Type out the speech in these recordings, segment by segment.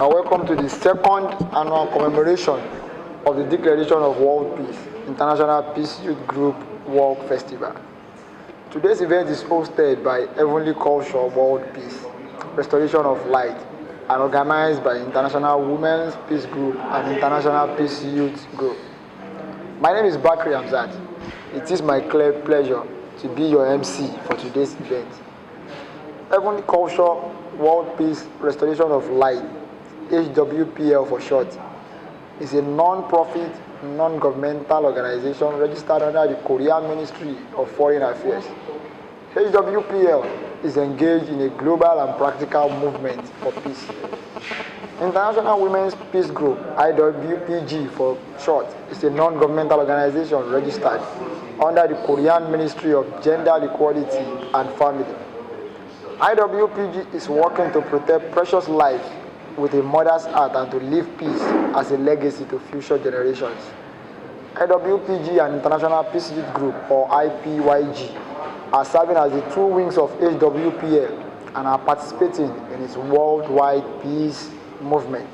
and welcome to the second annual commemoration of the Declaration of World Peace, International Peace Youth Group Walk Festival. Today's event is hosted by Heavenly Culture World Peace, Restoration of Light, and organized by International Women's Peace Group and International Peace Youth Group. My name is Bakri Hamzat. It is my clear pleasure to be your MC for today's event. Heavenly Culture World Peace Restoration of Light, HWPL for short, is a non-profit, non-governmental organization registered under the Korean Ministry of Foreign Affairs. HWPL is engaged in a global and practical movement for peace. International Women's Peace Group, IPYG for short, is a non-governmental organization registered under the Korean Ministry of Gender Equality and Family. IPYG is working to protect precious lives with a mother's heart and to leave peace as a legacy to future generations. IPYG and International Peace Youth Group, or IPYG, are serving as the two wings of HWPL and are participating in its worldwide peace movement.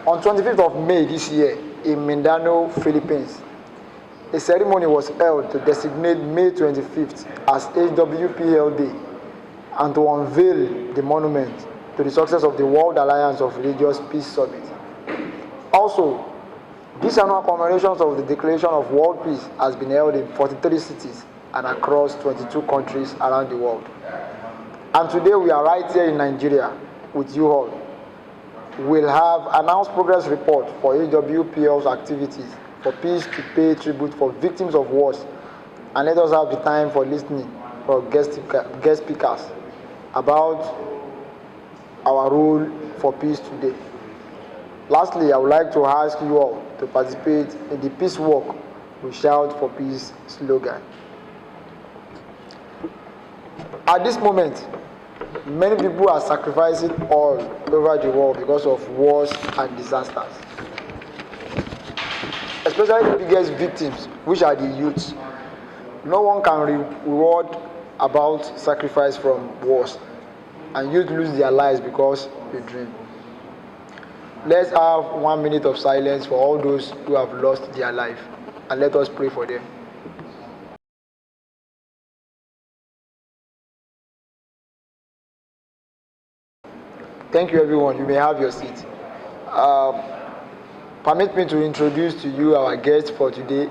On 25th of May this year in Mindanao, Philippines, a ceremony was held to designate May 25th as HWPL Day and to unveil the monument to the success of the World Alliance of Religious Peace Summit. Also, this annual commemorations of the Declaration of World Peace has been held in 43 cities and across 22 countries around the world. And today we are right here in Nigeria with you all. We'll have announced progress report for HWPL's activities for peace to pay tribute for victims of wars, and let us have the time for listening for guest speakers about our role for peace today. Lastly, I would like to ask you all to participate in the Peace Walk we Shout for Peace slogan. At this moment, many people are sacrificing all over the world because of wars and disasters. Especially the biggest victims, which are the youths. No one can reward about sacrifice from wars, and youth lose their lives because they dream. Let's have 1 minute of silence for all those who have lost their life, and let us pray for them. Thank you, everyone. You may have your seat. Permit me to introduce to you our guests for today.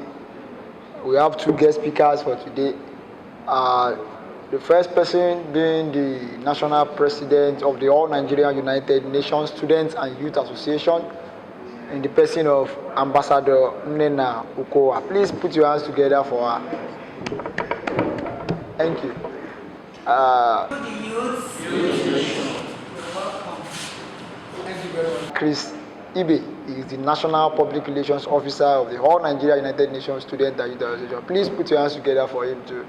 We have two guest speakers for today. The first person being the National President of the All Nigerian United Nations Students and Youth Association, in the person of Ambassador Nnenna Okowa. Please put your hands together for her. Thank you. Chris Ibe is the National Public Relations Officer of the All Nigeria United Nations Student and Youth Association. Please put your hands together for him too.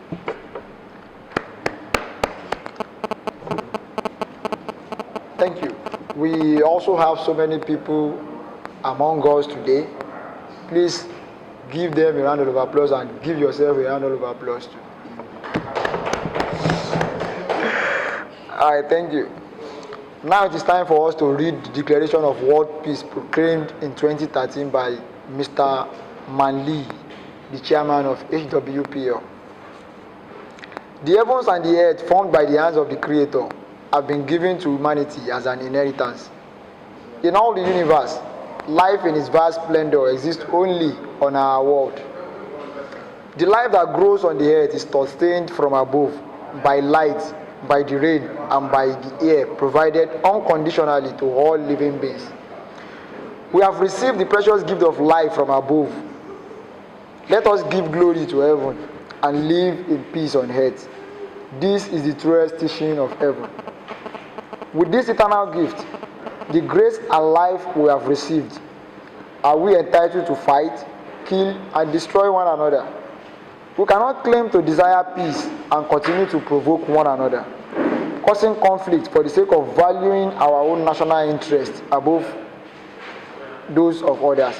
Thank you. We also have so many people among us today. Please give them a round of applause and give yourself a round of applause too. All right, thank you. Now it is time for us to read the Declaration of World Peace proclaimed in 2013 by Mr. Man Lee, the chairman of HWPL. The heavens and the earth, formed by the hands of the Creator, have been given to humanity as an inheritance. In all the universe, life in its vast splendor exists only on our world. The life that grows on the earth is sustained from above by light, by the rain, and by the air provided unconditionally to all living beings. We have received the precious gift of life from above. Let us give glory to heaven and live in peace on earth. This is the truest teaching of heaven. With this eternal gift, the grace and life we have received, are we entitled to fight, kill, and destroy one another? We cannot claim to desire peace and continue to provoke one another, causing conflict for the sake of valuing our own national interests above those of others.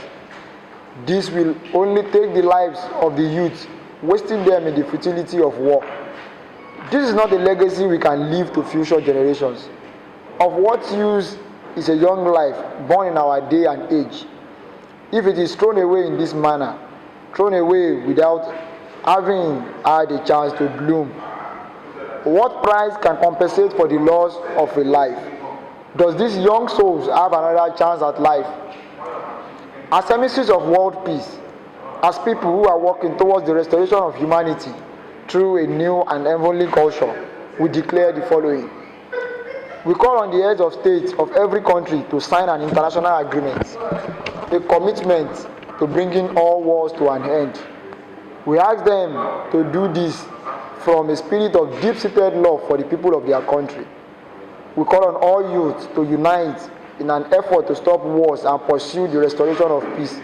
This will only take the lives of the youth, wasting them in the futility of war. This is not a legacy we can leave to future generations. Of what use is a young life born in our day and age. If it is thrown away in this manner, thrown away without having had a chance to bloom, what price can compensate for the loss of a life? Does these young souls have another chance at life? As emissaries of world peace, as people who are working towards the restoration of humanity through a new and heavenly culture, we declare the following. We call on the heads of state of every country to sign an international agreement, a commitment to bringing all wars to an end. We ask them to do this from a spirit of deep-seated love for the people of their country. We call on all youth to unite in an effort to stop wars and pursue the restoration of peace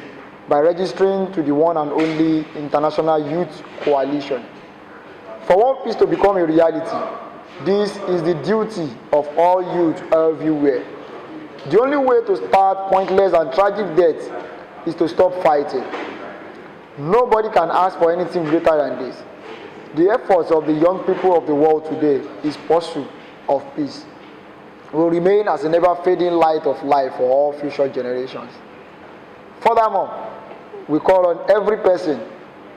by registering to the one and only International Youth Coalition. For world peace to become a reality, this is the duty of all youth everywhere. The only way to start pointless and tragic death is to stop fighting. Nobody can ask for anything greater than this. The efforts of the young people of the world today is pursuit of peace. Will remain as a never-fading light of life for all future generations. Furthermore, we call on every person,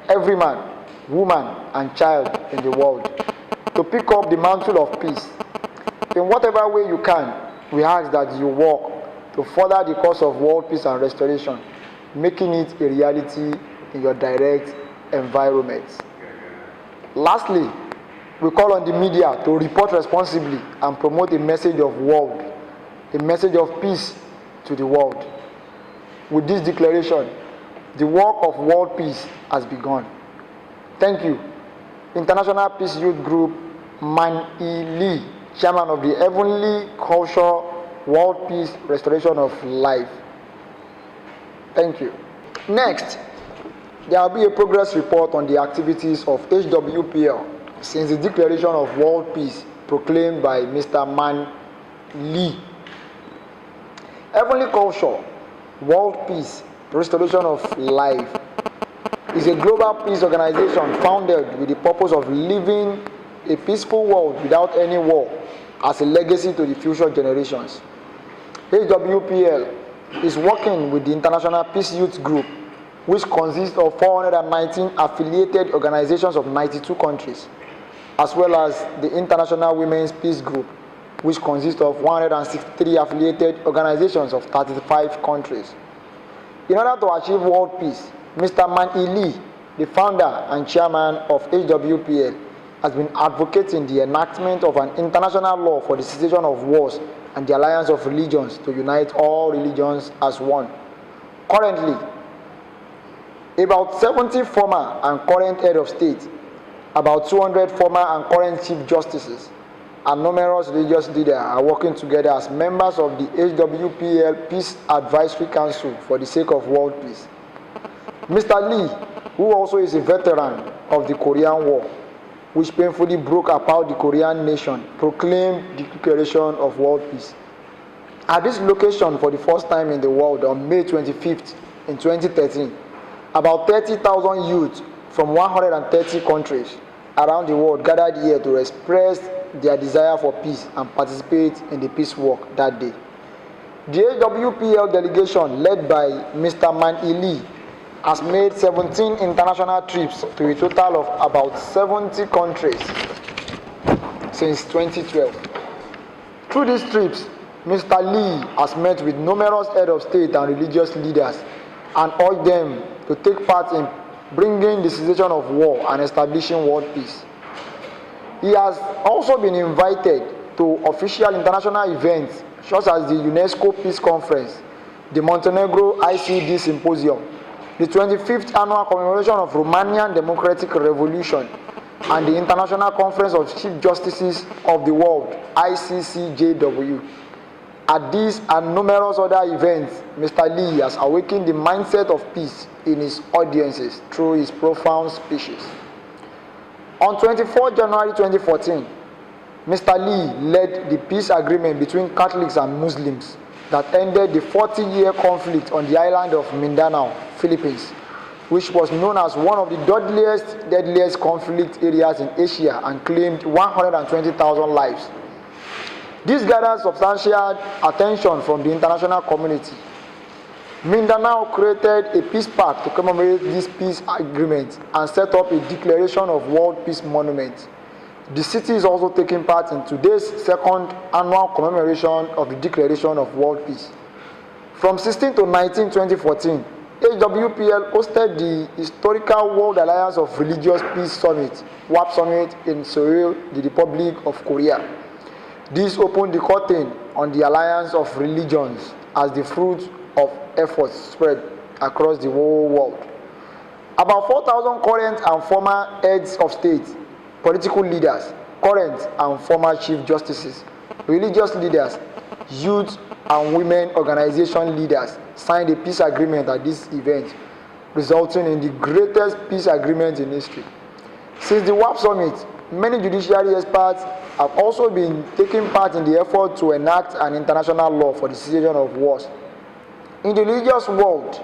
every man, woman, and child in the world to pick up the mantle of peace. In whatever way you can, we ask that you work to further the cause of world peace and restoration, making it a reality in your direct environment. Lastly, we call on the media to report responsibly and promote a message of world, a message of peace to the world. With this declaration, the work of world peace has begun. Thank you. International Peace Youth Group, Man E. Lee, Chairman of the Heavenly Culture World Peace Restoration of Life. Thank you. Next, there will be a progress report on the activities of HWPL since the declaration of world peace proclaimed by Mr. Man Lee. Heavenly Culture World Peace Restoration of Life is a global peace organization founded with the purpose of living a peaceful world without any war as a legacy to the future generations. HWPL is working with the International Peace Youth Group, which consists of 419 affiliated organizations of 92 countries, as well as the International Women's Peace Group, which consists of 163 affiliated organizations of 35 countries. In order to achieve world peace, Mr. Man E. Lee, the founder and chairman of HWPL, has been advocating the enactment of an international law for the cessation of wars and the alliance of religions to unite all religions as one. Currently, about 70 former and current head of state, about 200 former and current chief justices, and numerous religious leaders are working together as members of the HWPL Peace Advisory Council for the sake of world peace. Mr. Lee, who also is a veteran of the Korean War, which painfully broke apart the Korean nation, proclaimed the declaration of world peace. At this location for the first time in the world on May 25th in 2013, about 30,000 youths from 130 countries around the world gathered here to express their desire for peace and participate in the peace walk that day. The HWPL delegation, led by Mr. Man E. Lee, has made 17 international trips to a total of about 70 countries since 2012. Through these trips, Mr. Lee has met with numerous heads of state and religious leaders and urged them to take part in bringing the cessation of war and establishing world peace. He has also been invited to official international events such as the UNESCO Peace Conference, the Montenegro ICD Symposium, the 25th annual commemoration of Romanian Democratic Revolution, and the International Conference of Chief Justices of the World, ICCJW. At these and numerous other events, Mr. Lee has awakened the mindset of peace in his audiences through his profound speeches. On 24 January 2014, Mr. Lee led the peace agreement between Catholics and Muslims that ended the 40-year conflict on the island of Mindanao, Philippines, which was known as one of the deadliest conflict areas in Asia and claimed 120,000 lives. This gathered substantial attention from the international community. Mindanao created a peace park to commemorate this peace agreement and set up a declaration of World Peace Monument. The city is also taking part in today's second annual commemoration of the Declaration of World Peace. From 16 to 19, 2014, HWPL hosted the historical World Alliance of Religious Peace Summit, WAP Summit, in Seoul, the Republic of Korea. This opened the curtain on the alliance of religions as the fruit of efforts spread across the whole world. About 4,000 current and former heads of state, political leaders, current and former chief justices, religious leaders, youth and women organization leaders signed a peace agreement at this event, resulting in the greatest peace agreement in history. Since the WAP Summit, many judiciary experts have also been taking part in the effort to enact an international law for the cessation of wars. In the religious world,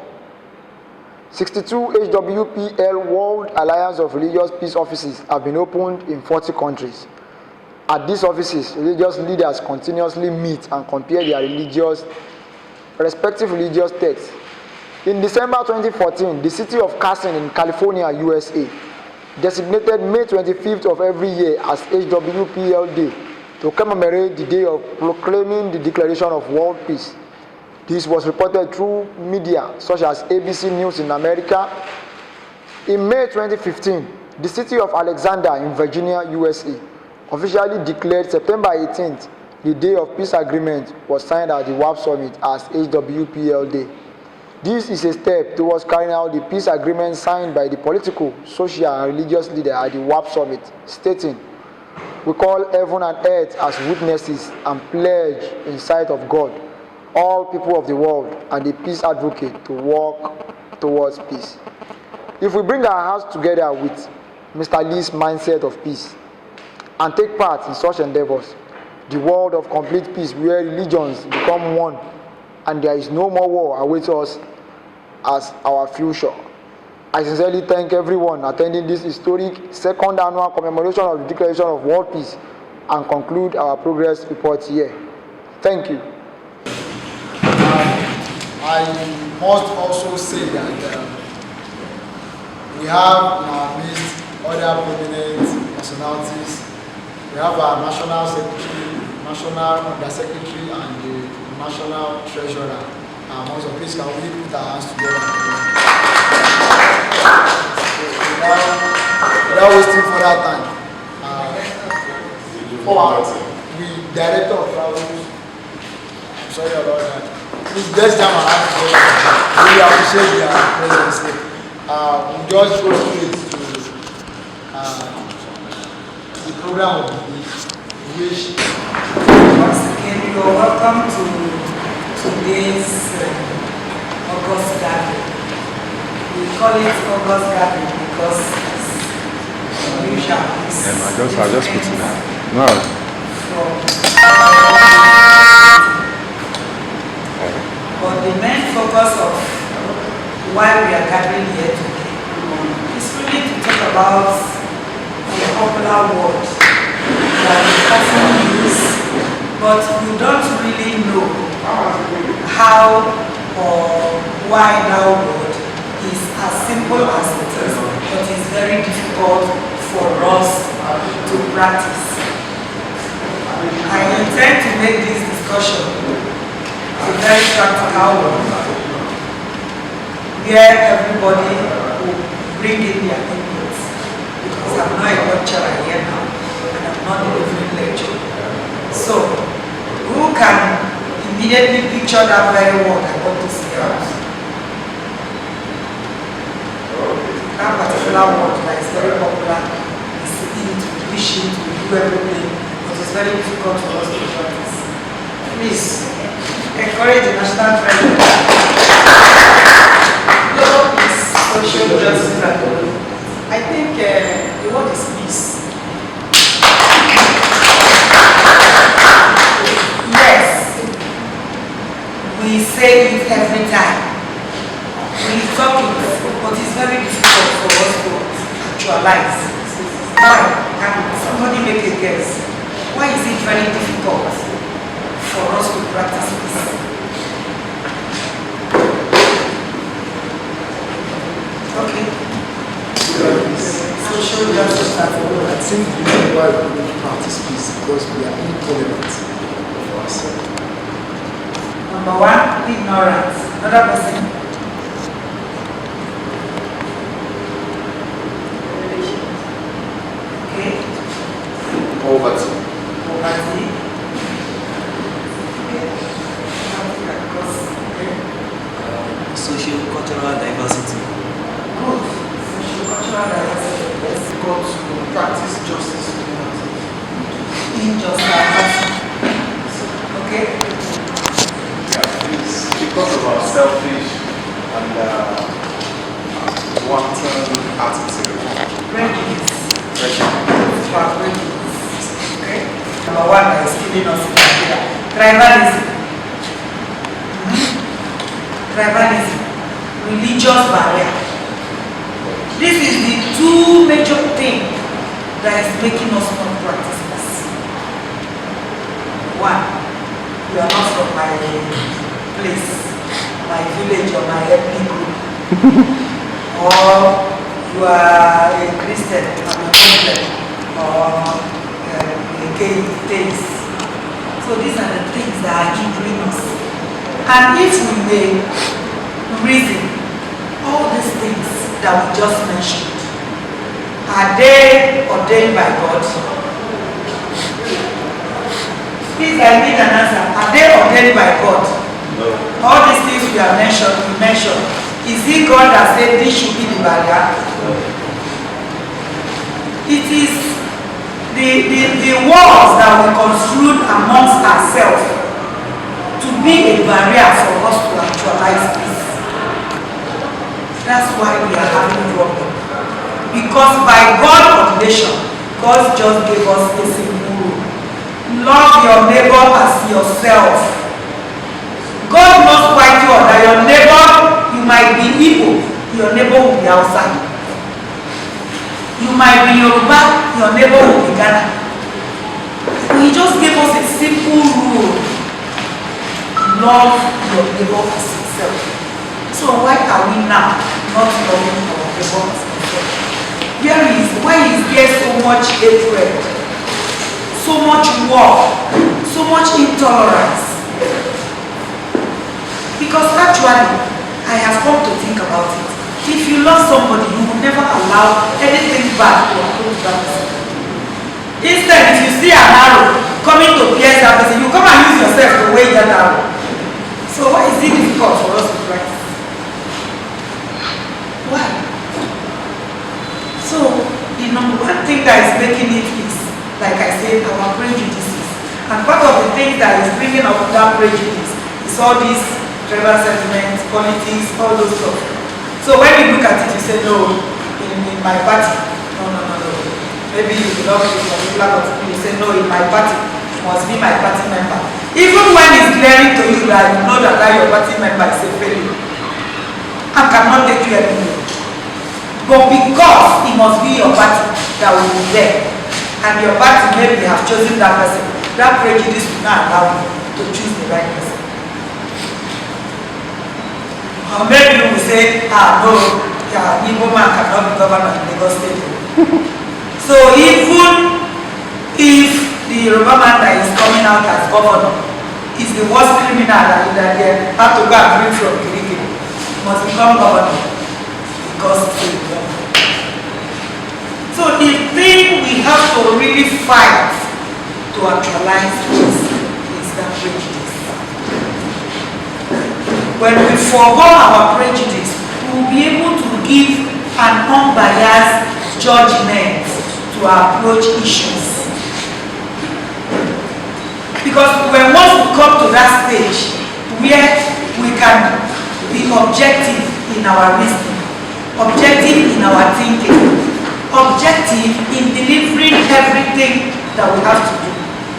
62 HWPL World Alliance of Religious Peace offices have been opened in 40 countries. At these offices, religious leaders continuously meet and compare their respective religious texts. In December 2014, the city of Carson in California, USA, designated May 25th of every year as HWPL Day to commemorate the day of proclaiming the Declaration of World Peace. This was reported through media such as ABC News in America. In May 2015, the city of Alexander in Virginia, USA, officially declared September 18th, the day of peace agreement was signed at the WAP Summit as HWPL Day. This is a step towards carrying out the peace agreement signed by the political, social, and religious leader at the WAP Summit, stating, "We call heaven and earth as witnesses and pledge in sight of God, all people of the world, and the peace advocate to work towards peace." If we bring our hearts together with Mr. Lee's mindset of peace and take part in such endeavors, the world of complete peace where religions become one and there is no more war awaits us as our future. I sincerely thank everyone attending this historic second annual commemoration of the Declaration of World Peace and conclude our progress report here. Thank you. I must also say that we have in our midst other prominent personalities. We have our National Secretary, National Undersecretary, and the National Treasurer. Also, please can we put our hands together? Without wasting further time, the Director of Travels, I'm sorry about that. Please, let's jam our hands together. We appreciate their presence here. We just go straight to the program of the day, which once again you are welcome to today's August gathering. We call it August gathering because it's unusual. I just put it down. No. But the main focus of why we are gathering here today is really to talk about a popular word that we often use, but we don't really know how or why that word is as simple as it is, but it's very difficult for us to practice. I intend to make this discussion a very practical one, where everybody will bring in their inputs, because I'm not a lecturer here now, and I'm not delivering lecture. So, who can immediately picture that very word I want to say out? That particular word that is very popular is into, wishing to do everything, but it's very difficult for us to practice. Please, encourage the National Treasury. Social justice and I think the word is peace. Yes, we say it every time. We talk it, but it's very difficult for us to actualize. Why? Can somebody make a guess? Why is it very difficult? for us to practice peace. Okay. Social justice I think the reason why we don't practice peace is because we are intolerant of ourselves. Number one, ignorance. Another person. Okay. Poverty. Poverty. Social cultural diversity. Good. Social-cultural diversity. Yes. God to practice justice to humanity. Injustice. Okay. Yeah, it's because of our selfish and wanton attitude. Prejudice. For prejudice. Okay. Number one that is killing us in Nigeria. Tribalism. Tribalism. Religious barrier. This is the two major things that is making us not practice this. One, you are not from my place, my village or my ethnic group. Or you are a Christian, I'm a Muslim, or a gay atheist. So these are the things that are hindering us. And if we may reason all these things that we just mentioned, are they ordained by God? Please, I need an answer. Are they ordained by God? No. All these things we mentioned, is it God that said this should be the barrier? No. It is the walls that we construed amongst ourselves to be a barrier for us to actualize peace. That's why we are having a problem. Because by God's ordination, God just gave us a simple rule. Love your neighbor as yourself. God knows quite well that your neighbor, you might be Igbo, your neighbor will be outside. You might be Yoruba, your neighbor will be Ghana. He just gave us a simple rule. Love your neighbor as yourself. So why are we now not loving our neighbor as ourselves? Why is there so much hatred, so much war, so much intolerance? Because actually, I have come to think about it. If you love somebody, you will never allow anything bad to approach that person. Instead, if you see an arrow coming to pierce that person, you come and use yourself to weigh that arrow. So why is it difficult for us to practice? Why? So, the number one thing that is making it is, like I said, our prejudices. And part of the thing that is bringing up that prejudice is all these tribal sentiments, politics, all those stuff. So when you look at it, you say, no, in my party, no. Maybe you belong to a particular party, you say, no, in my party, must be my party member. Even when it's clearing to you that you know that your party member is a failure, I cannot take you anymore. But because it must be your party that will be there, and your party maybe have chosen that person, that prejudice will not allow you to choose the right person. Or maybe you will say, no, Igbo man cannot be governor in Lagos State. So even if the Yoruba man that is coming out as governor is the worst criminal that they have to go and bring from Kirikiri, must become governor because it's a governor. So the thing we have to really fight to actualize this is that prejudice. When we forego our prejudice, we will be able to give an unbiased judgment to approach issues. Because when once we come to that stage where we can be objective in our reasoning, objective in our thinking, objective in delivering everything that we have to do,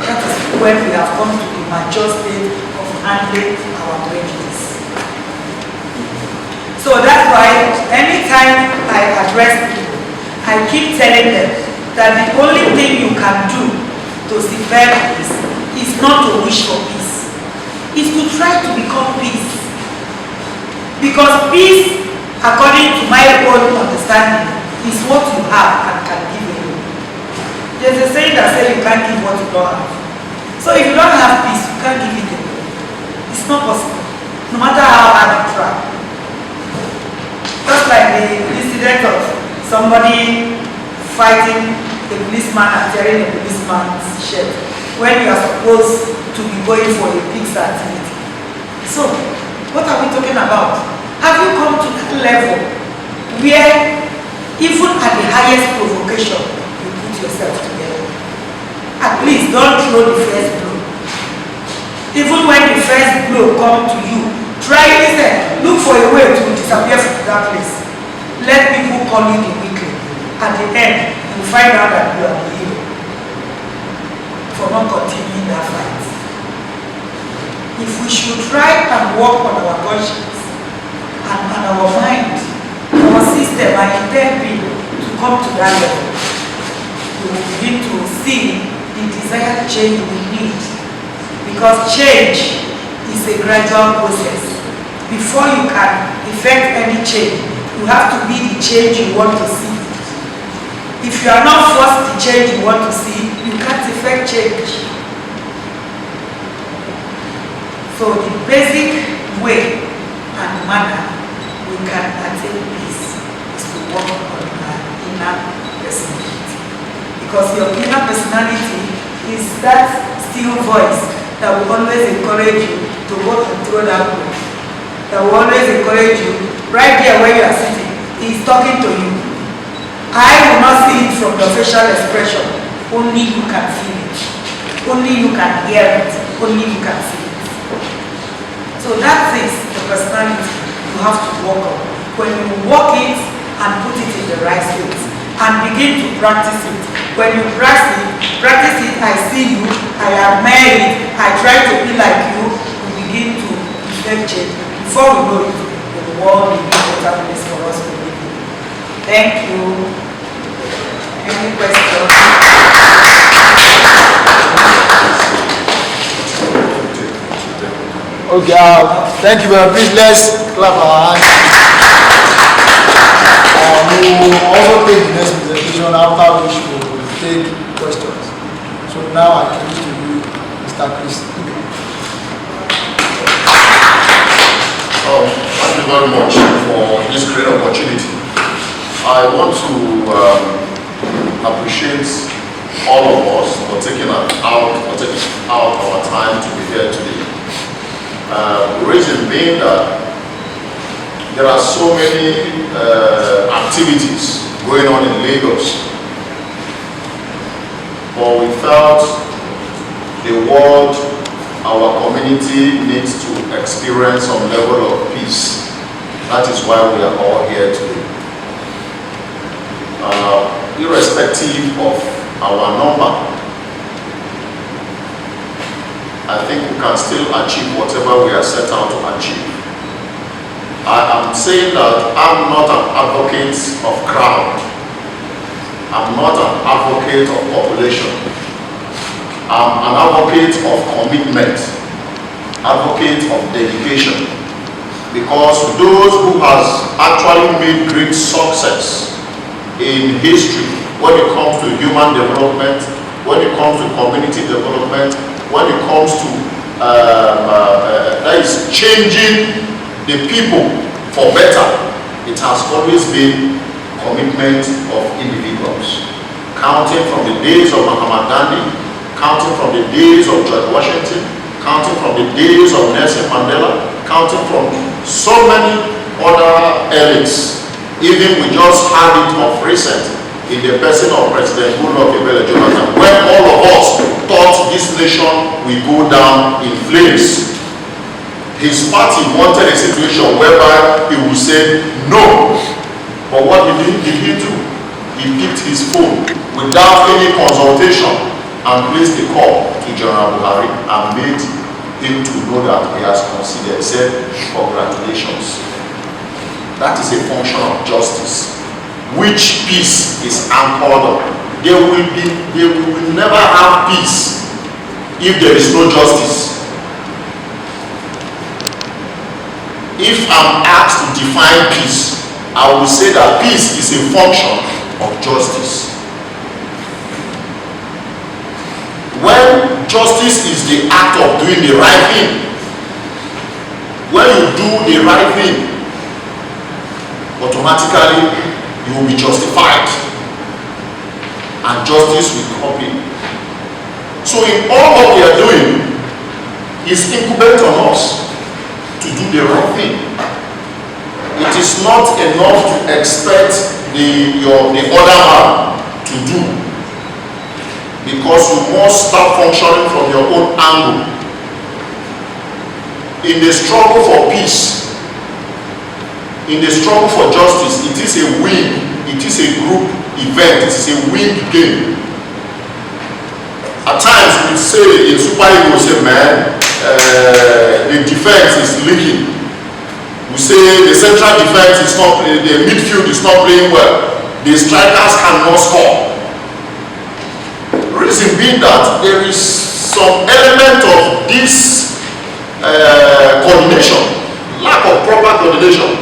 that is when we have come to the mature state of handling our prejudice. So that's why anytime I address people, I keep telling them that the only thing you can do to safeguard peace is not to wish for peace. is to try to become peace. Because peace, according to my own understanding, is what you have and can give away. There's a saying that says you can't give what you don't have. So if you don't have peace, you can't give it away. It's not possible, no matter how hard you try. Just like the incident of somebody fighting a policeman and tearing a policeman's shirt when you are supposed to be going for a peace activity. So, what are we talking about? Have you come to that level where even at the highest provocation, you put yourself together? At least don't throw the first blow. Even when the first blow comes to you, try instead, look for a way to disappear from that place. Let people call you the weakling. At the end, you find out that you are the hero for not continuing that fight. If we should try and work on our conscience and on our mind, our system, and entire being to come to that level, we will begin to see the desired change we need. Because change is a gradual process. Before you can effect any change, you have to be the change you want to see. If you are not forced the change you want to see, you can't effect change. So the basic way and manner we can attain peace is to work on our inner personality. Because your inner personality is that still voice that will always encourage you to go and throw that book. That will always encourage you, right there where you are sitting, he is talking to you. I will not see it from the facial expression. Only you can feel it. Only you can hear it. Only you can see it. So that is the personality you have to work on. When you work it and put it in the right state and begin to practice it. When you practice it, I see you, I admire it, I try to be like you, we begin to effect change. Before we know it, the world will be a better place for us to live in. Thank you. Any questions? Okay, thank you very much. Please let's clap our hands. We will also take the next presentation after which we will take questions. So now I introduce to you Mr. Chris. Thank you very much for this great opportunity. I want to appreciate all of us for taking out our time to be here today. The reason being that there are so many activities going on in Lagos, but we felt the world, our community needs to experience some level of peace. That is why we are all here today. Irrespective of our number, I think we can still achieve whatever we are set out to achieve. I am saying that I'm not an advocate of crowd. I'm not an advocate of population. I'm an advocate of commitment, advocate of dedication. Because those who has actually made great success in history when it comes to human development, when it comes to community development, when it comes to that is changing the people for better, it has always been commitment of individuals. Counting from the days of Mahatma Gandhi, counting from the days of George Washington, counting from the days of Nelson Mandela, counting from so many other elites. Even we just had it of recent in the person of President Goodluck Jonathan, when all of us thought this nation will go down in flames. His party wanted a situation whereby he would say no. But what did he do? He picked his phone without any consultation and placed the call to General Buhari and made him to know that he has considered. He said, congratulations. That is a function of justice, which peace is anchored on. There will never have peace if there is no justice. if I'm asked to define peace, I will say that peace is a function of justice. When justice is the act of doing the right thing, when you do the right thing, automatically you will be justified and justice will come in. So in all what we are doing is incumbent on us to do the right thing. It is not enough to expect the other man to do, because you must start functioning from your own angle. In the struggle for peace, in the struggle for justice, it is a win, it is a group event, it is a win game. At times we say in Super Eagles, we say, man, the defense is leaking. We say the central defense is not, the midfield is not playing well. The strikers cannot score. Reason being that there is some element of this coordination, lack of proper coordination.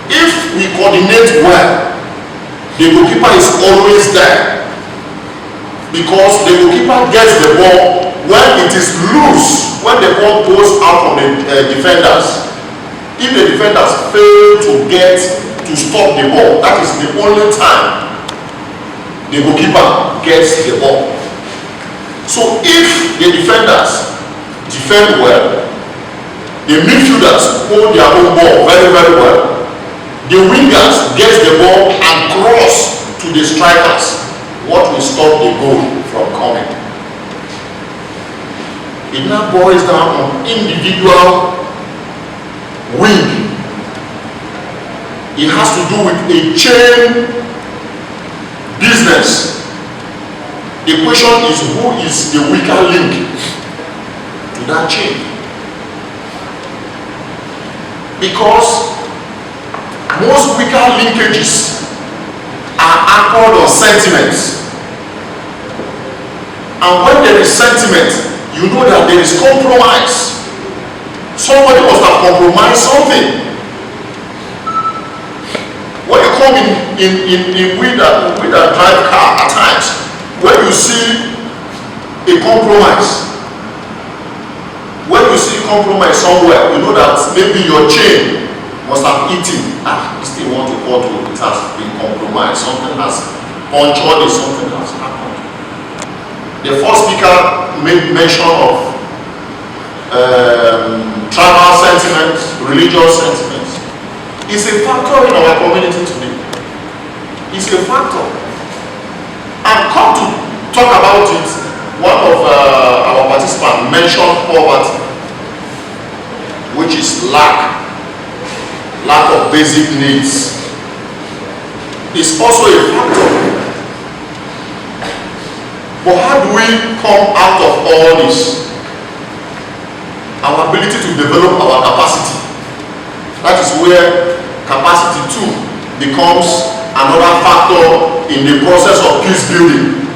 If we coordinate well, the goalkeeper is always there, because the goalkeeper gets the ball when it is loose, when the ball goes out from the defenders. If the defenders fail to stop the ball, that is the only time the goalkeeper gets the ball. So if the defenders defend well, the midfielders hold their own ball very, very well, the wingers get the ball and cross to the strikers. What will stop the goal from coming? It now boils down on individual win. It has to do with a chain business. The question is, who is the weaker link to that chain? Because most weaker linkages are anchored on sentiments. And when there is sentiment, you know that there is compromise. Somebody must have compromised something. When you come in we that drive car at times, when you see a compromise, somewhere, you know that maybe your chain must have eaten. This thing want to go to, it has been compromised. Something has punctured, something has happened. The first speaker made mention of tribal sentiments, religious sentiments. It's a factor in our community today. It's a factor. And come to talk about it, one of our participants mentioned poverty, which is lack of basic needs. It's also a factor. But how do we come out of all this? Our ability to develop our capacity. That is where capacity too becomes another factor in the process of peace building.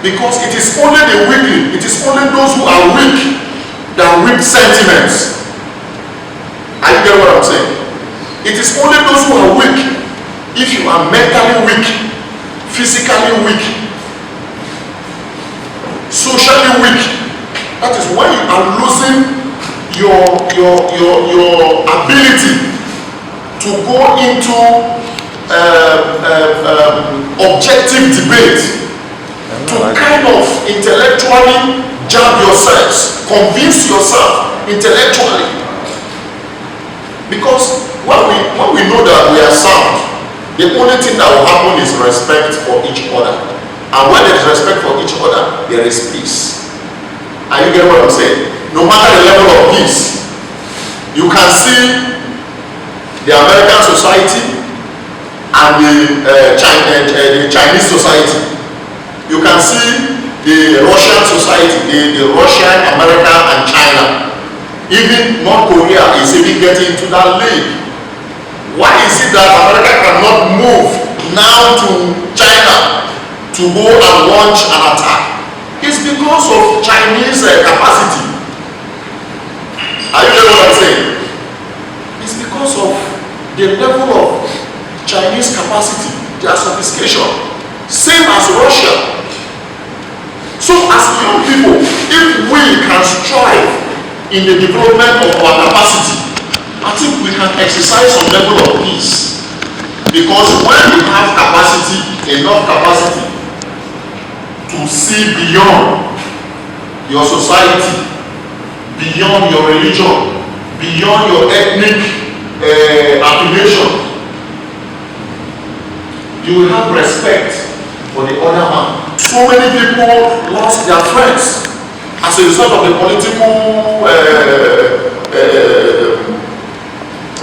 Because it is only the weakling, it is only those who are weak that weak sentiments. Are you getting what I'm saying? It is only those who are weak. If you are mentally weak, physically weak, socially weak, that is when you are losing your ability to go into objective debate, to kind of intellectually jab yourselves, convince yourself intellectually. Because when we know that we are sound, the only thing that will happen is respect for each other. And when there is respect for each other, there is peace. Are you getting what I'm saying? No matter the level of peace, you can see the American society and the Chinese society. You can see the Russian society, the Russian, America, and China. Even North Korea is even getting into that league. Why is it that America cannot move now to China to go and launch an attack? It's because of Chinese capacity. Are you getting what I'm saying? because of the level of Chinese capacity, their sophistication, same as Russia. So as young people, if we can strive in the development of our capacity, I think we can exercise some level of peace. Because when you have capacity, enough capacity to see beyond your society, beyond your religion, beyond your ethnic affiliation, you will have respect for the other man. So many people lost their friends as a result of the political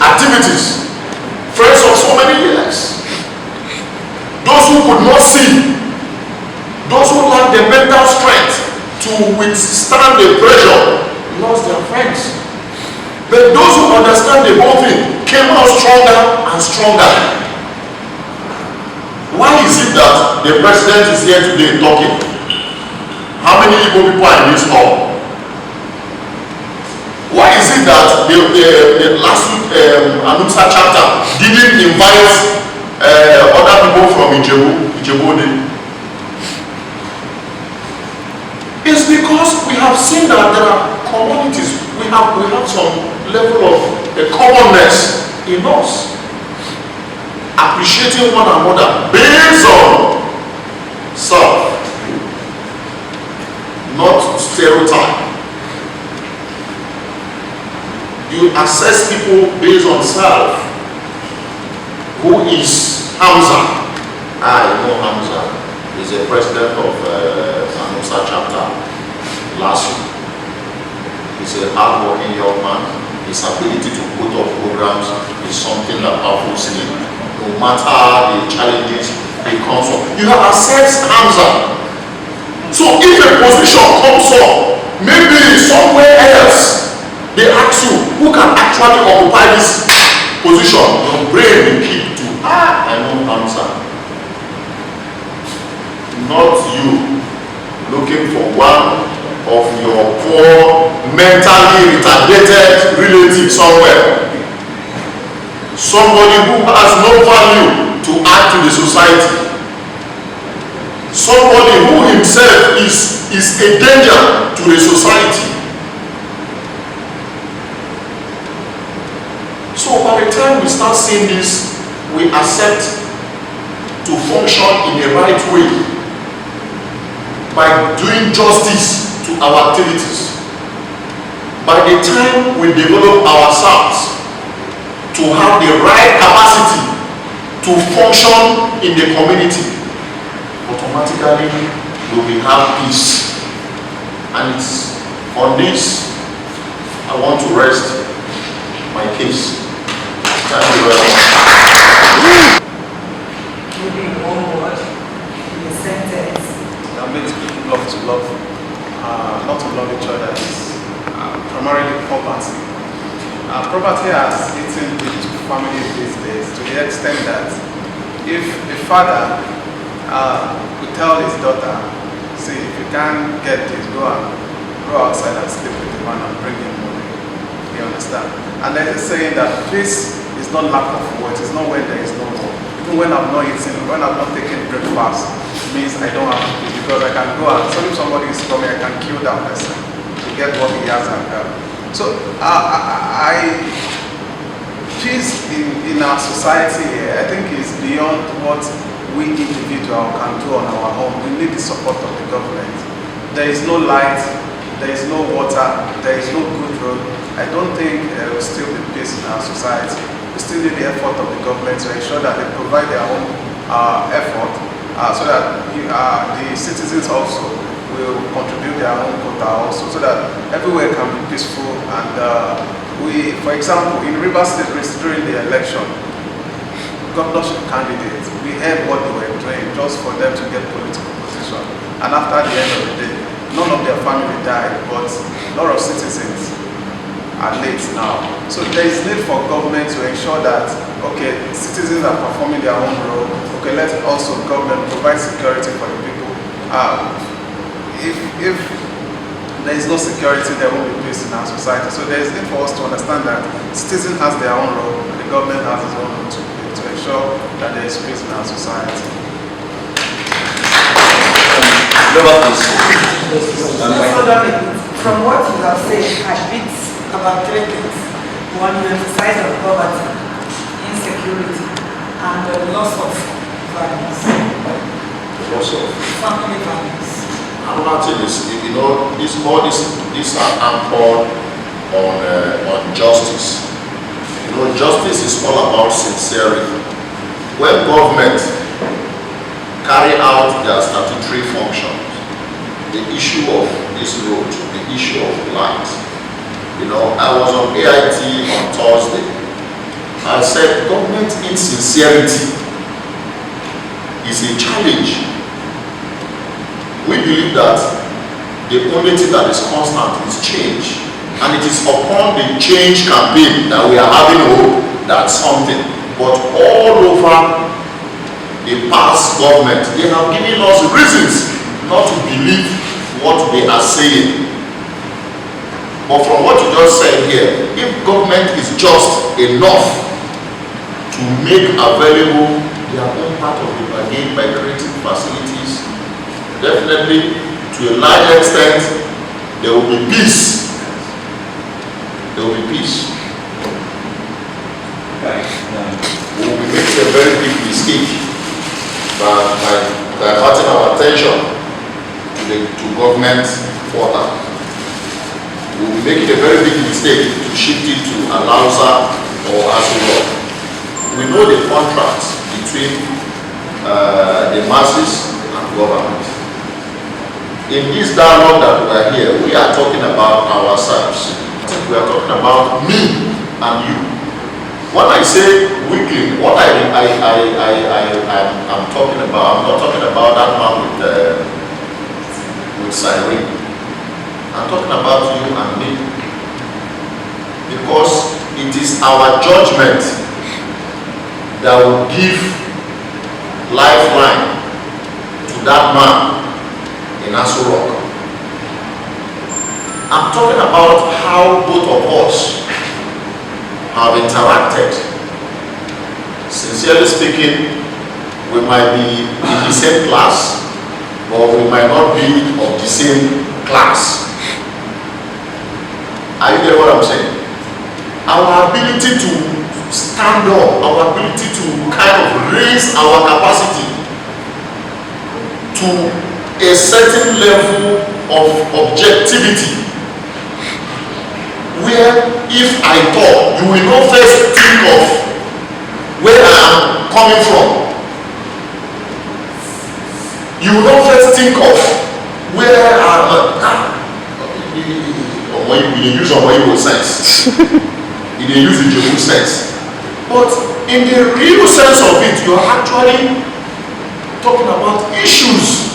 activities. Friends of so many years. Those who could not see, those who lacked the mental strength to withstand the pressure, lost their friends. But those who understand the whole thing came out stronger and stronger. Why is it that the president is here today talking? How many Igbo people are in this hall? Why is it that the LASUTH ANUNSA chapter didn't invite other people from Ijebu? It's because we have seen that there are communities, we have some level of commonness in us. Appreciating one another based on self, not stereotype. You assess people based on self. Who is Hamza? I know Hamza. He's a president of ANUNSA chapter LASU. He's a hard-working young man. His ability to put up programs is something that baffles me. No matter the challenges they come from. You have assessed Hamza. So if a position comes up, maybe somewhere else, they ask you, who can actually occupy this position? Your brain will keep to, I know Hamza. Not you looking for one of your poor, mentally retarded relatives somewhere. Somebody who has no value to add to the society. Somebody who himself is a danger to the society. So by the time we start seeing this, we accept to function in the right way by doing justice to our activities. By the time we develop ourselves to have the right capacity to function in the community, automatically we will have peace. And it's on this I want to rest my case. Thank you very much. Maybe in one word, in a sentence. That makes people love to love, not to love each other is primarily poverty. Poverty has eaten into families these days to the extent that if a father would tell his daughter, see, if you can't get this, go outside and sleep with the man and bring him money. You understand? And there's a saying that peace is not lack of words, it's not when there is no war. Even when I'm not eating, when I'm not taking breakfast, it means I don't have to eat because I can go out. So if somebody is coming, I can kill that person to get what he has and so peace in our society here, I think is beyond what we individual can do on our own. We need the support of the government. There is no light, there is no water, there is no good road. I don't think there will still be peace in our society. We still need the effort of the government to ensure that they provide their own effort so that the citizens also will contribute their own quota also, so that everywhere can be peaceful. And we, for example, in Rivers State during the election, governorship candidates, we heard what they were doing just for them to get political position. And after the end of the day, none of their family died, but a lot of citizens are late now. So there is need for government to ensure that, okay, citizens are performing their own role. Okay, let also government provide security for the people. If there is no security, there won't be peace in our society. So there is need for us to understand that citizens has their own role, and the government has its own role to play to ensure that there is peace in our society. From what you have said, I picked about 3 things. One, you emphasize on poverty, insecurity, and the loss of values. Loss of Family values. another thing is, these are anchored on justice. Justice is all about sincerity. When government carry out their statutory functions, the issue of this road, the issue of light. I was on AIT on Thursday. I said government insincerity is a challenge. We believe that the only thing that is constant is change. And it is upon the change campaign that we are having hope that something. But all over the past government, they have given us reasons not to believe what they are saying. But from what you just said here, if government is just enough to make available their own part of the bargain by creating facilities, definitely to a large extent there will be peace. There will be peace. We will be making a very big mistake by diverting our attention to government further. We will be making a very big mistake to shift it to ANUNSA or LASUTH. We know the contrast between the masses and government. In this dialogue that we are here, we are talking about ourselves. We are talking about me and you. When I say weakling, what I'm talking about, I'm not talking about that man with siren. I'm talking about you and me. Because it is our judgment that will give lifeline to that man in Aso Rock. I'm talking about how both of us have interacted. Sincerely speaking, we might be in the same class, but we might not be of the same class. Are you getting what I'm saying? Our ability to stand up, our ability to kind of raise our capacity to a certain level of objectivity, where if I talk, you will not first think of where I am coming from. You will not first think of where I am. When you use on what you sense, you use the Jehu sense. But in the real sense of it, you are actually talking about issues.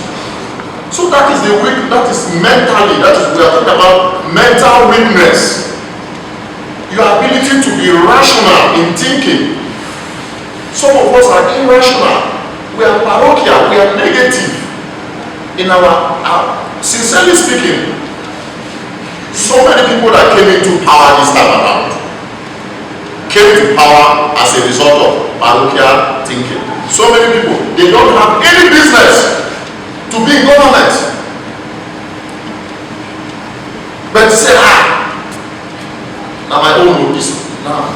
So that is the weak, that is mentally, that is, we are talking about mental weakness. Your ability to be rational in thinking. Some of us are irrational. We are parochial, we are negative. In our sincerely speaking, so many people that came into power this time around came to power as a result of parochial thinking. So many people, they don't have any business to be in government. But say, now my own notice. Now,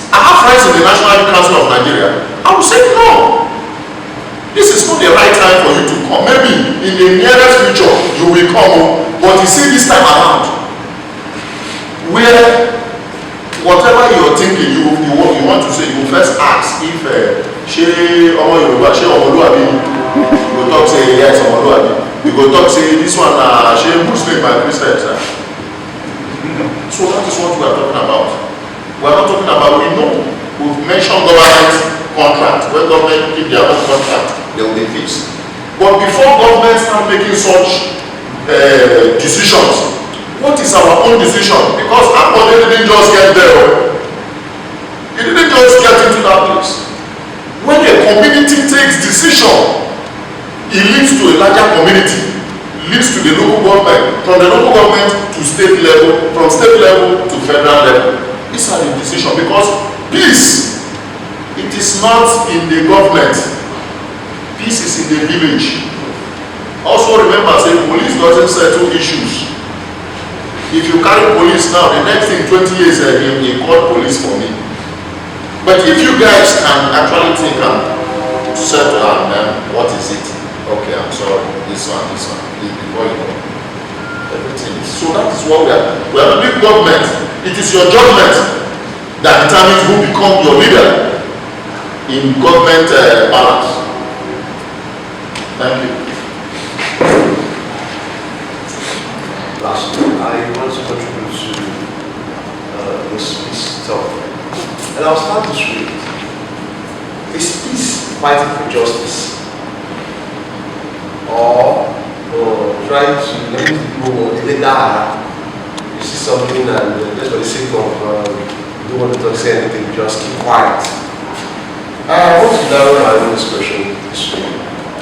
I have friends in the National Council of Nigeria. I will say no. This is not the right time for you to come. Maybe in the nearest future you will come, but you see this time around, where whatever you are thinking, you want to say, you first ask if she or Yoruba, she or Oluwabi, you go talk say yes or Oluwabi. You go talk say this one she Muslim by Christians. So that is what we are talking about. We are not talking about, we know, we've mentioned government contract. When government keep their own contract, they will be fixed. But before government start making such decisions, what is our own decision? Because Ambode didn't just get there. He didn't just get into that place. When a community takes decision, it leads to a larger community, leads to the local government, from the local government to state level, from state level to federal level. These are the decisions, because peace, it is not in the government. Peace is in the village. Also remember, say police doesn't settle issues. If you carry police now, the next thing 20 years they call police for me. But if you guys can actually think and settle and what is it? Okay, I'm sorry, this one, before you know. Everything is. So that is what we are. We are a big government. It is your judgment that determines who becomes your leader in government balance. Thank you. Last, I want to contribute to this peace talk. And I'll start this way. Is peace fighting for justice? Or trying to let people die? You see something and just for the sake of you don't want to say anything, just keep quiet. I want to narrow down this question this way.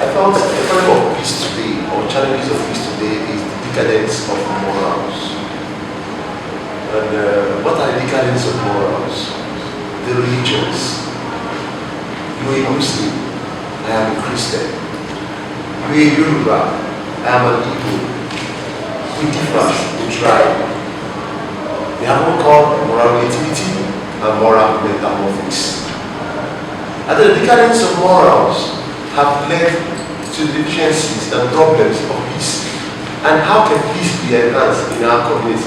I felt the problem of peace today, or challenges of peace today, is the decadence of morals. And what are the decadence of morals? The religions. You are a Muslim, I am a Christian. You are a Yoruba, I am an Igbo. We differ in tribe. We have one called moral relativity and moral metamorphosis. And the decadence of morals have led to deficiencies and problems of peace. And how can peace be enhanced in our community?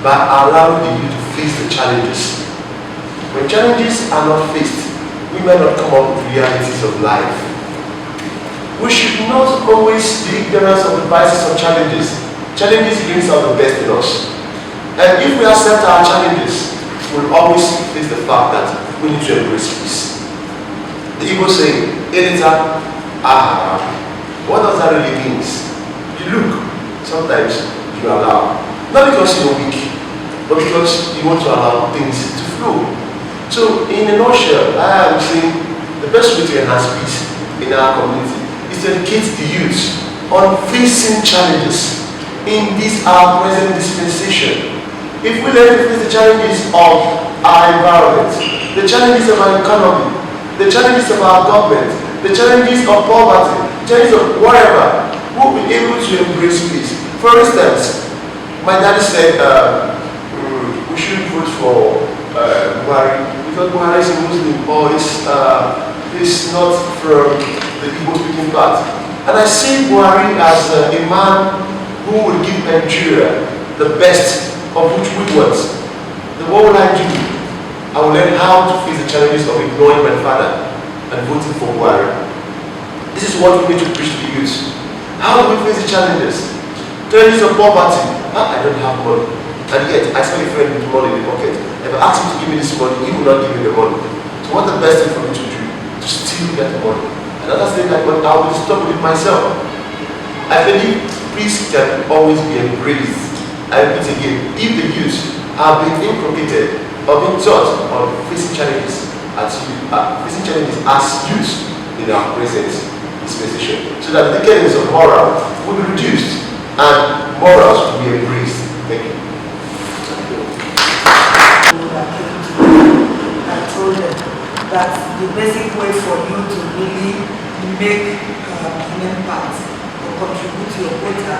By allowing the youth to face the challenges. When challenges are not faced, we may not come up with realities of life. We should not always be ignorant of the vices of challenges. Challenges brings out the best in us. And if we accept our challenges, we'll always face the fact that we need to embrace peace. The Igbo say, Elita, Ahara. What does that really mean? You look, sometimes you allow. Not because you're weak, but because you want to allow things to flow. So, in a nutshell, I am saying the best way to enhance peace in our community is to educate the youth on facing challenges in this our present dispensation. If we learn to face the challenges of our environment, the challenges of our economy, the challenges of our government, the challenges of poverty, challenges of whatever, we'll be able to embrace peace. For instance, my daddy said we should vote for Buhari because Buhari is a Muslim or is not from the Igbo speaking part. And I see Buhari as a man who will give Nigeria the best of which we want. Then what will I do? I will learn how to face the challenges of ignoring my father and voting for Buhari. This is what we need to preach to the youth. How do we face the challenges? Challenges of poverty. I don't have money. And yet, I saw a friend with money in the pocket. If I asked him to give me this money, he would not give me the money. So what's the best thing for me to do? To steal that money. And others say that I will stop with it myself. I believe peace can always be embraced. I repeat again, if the youth are being inculcated or being taught on facing challenges as youth in our present dispensation, so that the decadence of moral will be reduced and morals will be embraced. Thank you. I told them that the basic way for you to really make an impact or contribute to your quota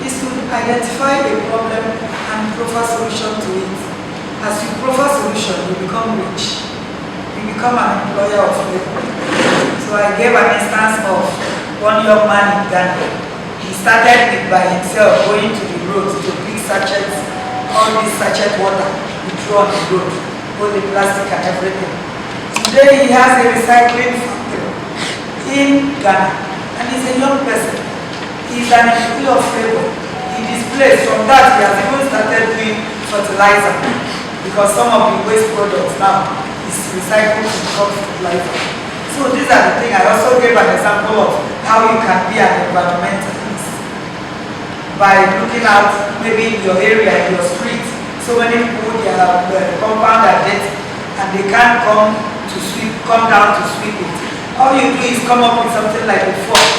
is to identify a problem and proffer solution to it. As you proffer solution, you become rich. You become an employer of labor. So I gave an instance of one young man in Ghana. He started by himself going to the road to pick sachets, all this sachet water, he threw on the road, all the plastic and everything. Today he has a recycling factory in Ghana, and he's a young person. He's an employee of labor. He displays from that he has even started doing fertilizer, because some of the waste products now is recycled to become fertilizer. So these are the things. I also gave an example of how you can be an environmentalist by looking at maybe in your area, in your street, so many people, their compound are dirty and they can't come down to sweep it. All you do is come up with something like a fork,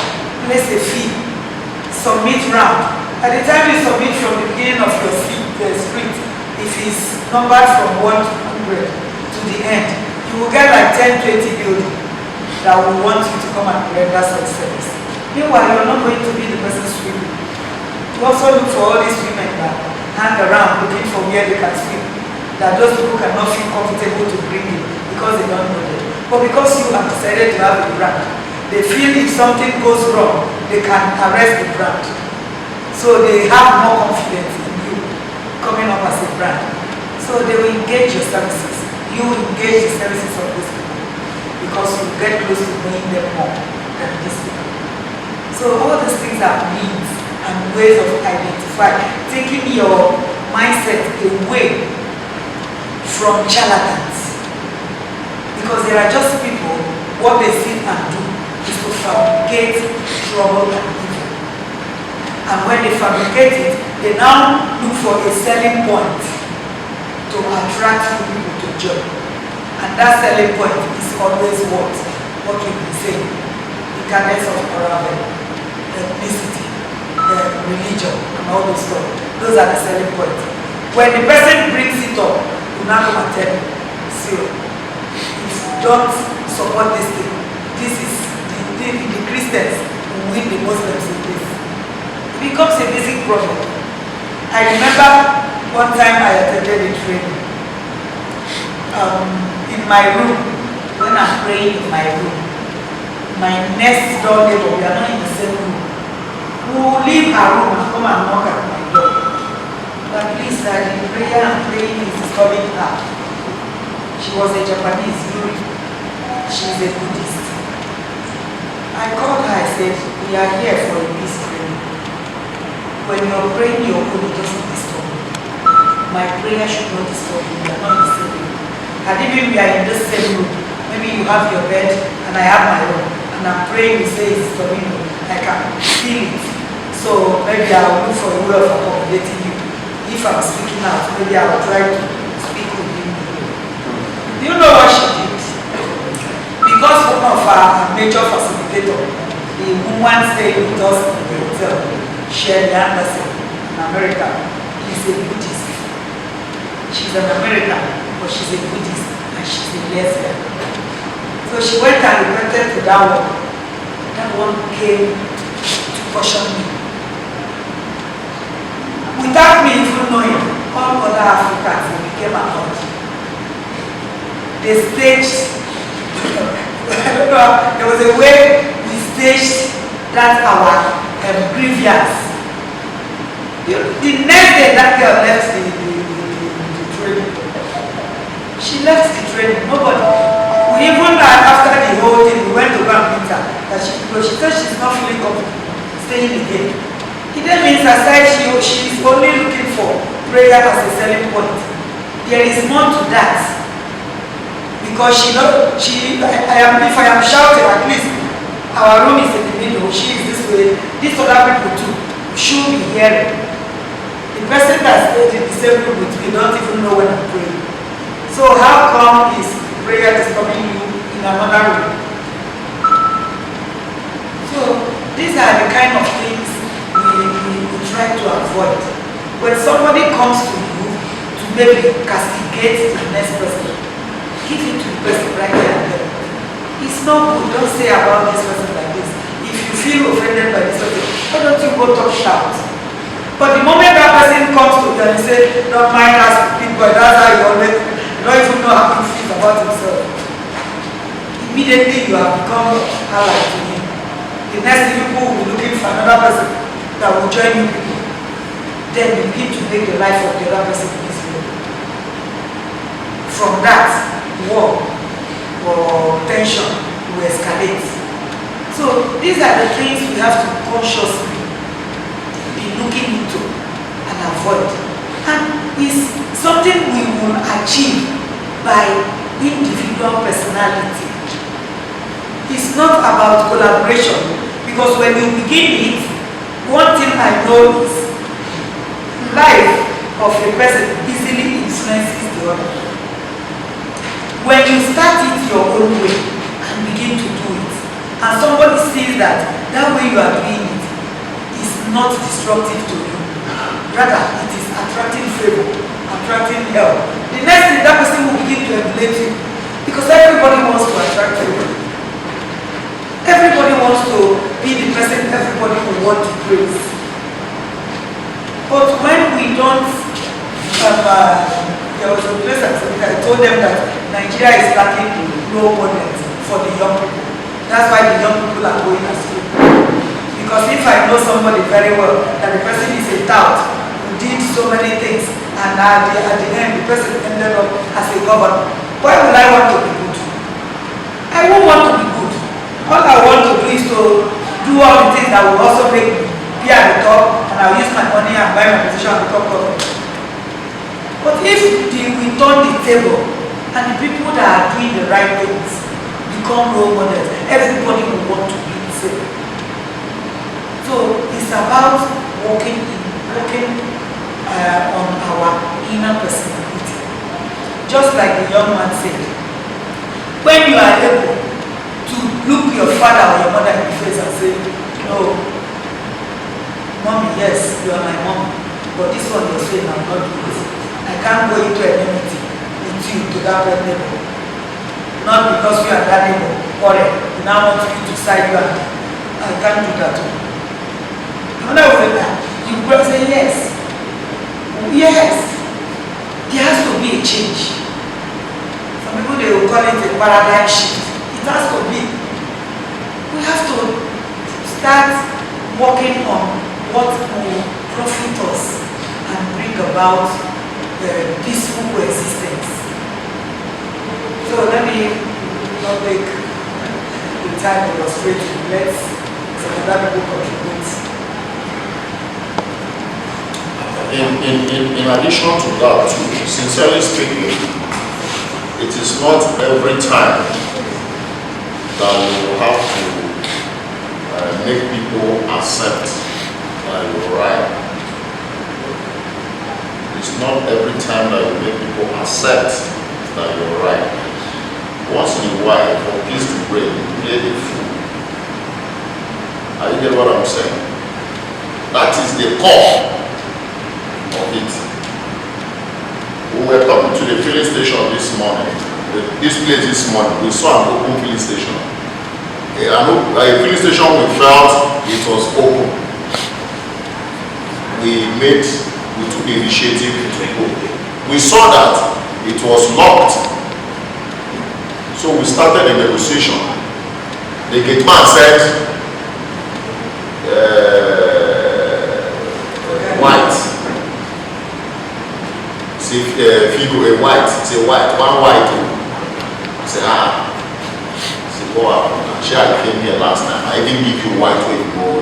place a fee, submit round. At the time you submit from the beginning of your street, if it's numbered from 100 to the end, you will get like 10, 20 buildings that will want you to come and render such service. Meanwhile, you're not going to be the person sweeping. You also look for all these women that hang around looking for where they can sweep, that those people cannot feel comfortable to bring in because they don't know them. But because you have decided to have a brand, they feel if something goes wrong, they can arrest the brand. So they have more confidence in you coming up as a brand. So they will engage your services. You will engage the services of these people because you get close to knowing them more than these people. So all these things are means and ways of identifying, taking your mindset away from charlatans. Because there are just people, what they sit and do is to fabricate trouble and evil. And when they fabricate it, they now look for a selling point to attract people to join. And that selling point is always what you can say, the cadence of moral value, ethnicity, religion, and all those stuff. Those are the selling points. When the person brings it up, you now come and tell you, see, if you don't support this thing, this is the Christians who win the Muslims in this. It becomes a basic problem. I remember one time I attended a training in my room. When I'm praying in my room, my next door neighbor, we are not in the same room, who will leave her room and come and knock at my door. But please, the prayer I'm praying is disturbing her. She was a Japanese Yuri. She's a Buddhist. I called her, I said, we are here for a peace training. When you're praying your Holy doesn't disturb me. My prayer should not disturb you. We are not in the same room. And even we are in the same room, maybe you have your bed and I have my own, and I'm praying, you say it's disturbing me. I can feel it. So maybe I will look for a way of accommodating you. If I'm speaking out, maybe I will try to speak with you. Do you know what she did? Because one of our major facilitators, the woman staying with us in the hotel, Ikeja Under Bridge in America, is a Buddhist. She's an American, but she's a Buddhist and she's a lesbian. So she went and repented to that one. That one came to caution me. Without me even knowing, all other Africans became account. They staged, I don't know, there was a way we staged that our grievance. The next day that girl left the training. She left the training, nobody. We even after the whole thing, we went to go and meet her. She said she's not feeling comfortable staying again. It then means aside she is only looking for prayer as a selling point. There is more to that. Because if I am shouting, at least our room is in the middle, she is this way, these other people too should be hearing. The person that stays in the same room with me don't even know when I'm praying. So how come is prayer disturbing you in another room? So these are the kind of things we try to avoid. When somebody comes to you to maybe castigate the next person, give it to the person right there and there. It's not good. Don't say about this person like this. If you feel offended by this person, why don't you go talk shout? But the moment that person comes to you and say, don't mind us, big boy, that's how you always, you don't even know how he feels about himself. Immediately you have become ally to him. The next thing people will be looking for another person that will join you people. Then you begin to make the life of the other person easier. From that, war or tension will escalate. So these are the things we have to consciously be looking into and avoid. And it's something we will achieve by individual personality. It's not about collaboration, because when you begin it, one thing I know is life of a person easily influences the other. When you start it your own way and begin to do it, and somebody sees that way you are doing it is not destructive to you. Rather, it is attracting favor, attracting help. The next thing, that person will begin to emulate you. Because everybody wants to attract favor. Everybody wants to be the person everybody will want to praise. But when we don't, there was a place I told them that Nigeria is lacking role models for the young people. That's why the young people are going astray. Because if I know somebody very well, that the person is a tout, who did so many things, and at the end, the person ended up as a governor, why would I want to be good? I won't want to be good. All I want to do is to do all the things that will also make me be at the top, and I'll use my money and buy my position at the top of it. But if we turn the table, and the people that are doing the right things become role models, everybody will want to be the same. So it's about working on our inner personality. Just like the young man said, when you are able to look your father or your mother in the face and say, no, mommy, yes, you are my mom, but this one you're saying I'm not doing it. I can't go into enmity with you to that neighbor. Not because you are that neighbor, quarrel. You now want you to side you and I can't do that too. You will say yes. Yes. There has to be a change. Some people they will call it a paradigm shift. It has to be. We have to start working on what will profit us and bring about peaceful coexistence. So let me not make the time illustrating. Let's other people contribute. In addition to that, sincerely speaking, it is not every time that you will have to make people accept that you're right. It's not every time that you make people accept that you're right. Once in a while, for peace to reign, you play the fool. Are you getting what I'm saying? That is the core of it. We were coming to the filling station this morning. This place this morning, we saw an open filling station. A filling station we felt it was open. We took the initiative to go. We saw that it was locked. So we started a negotiation. The gate man said, white. See, figure a white. Say white. One white. I say, say, go up. Actually, I came here last time. I didn't give you white when you go.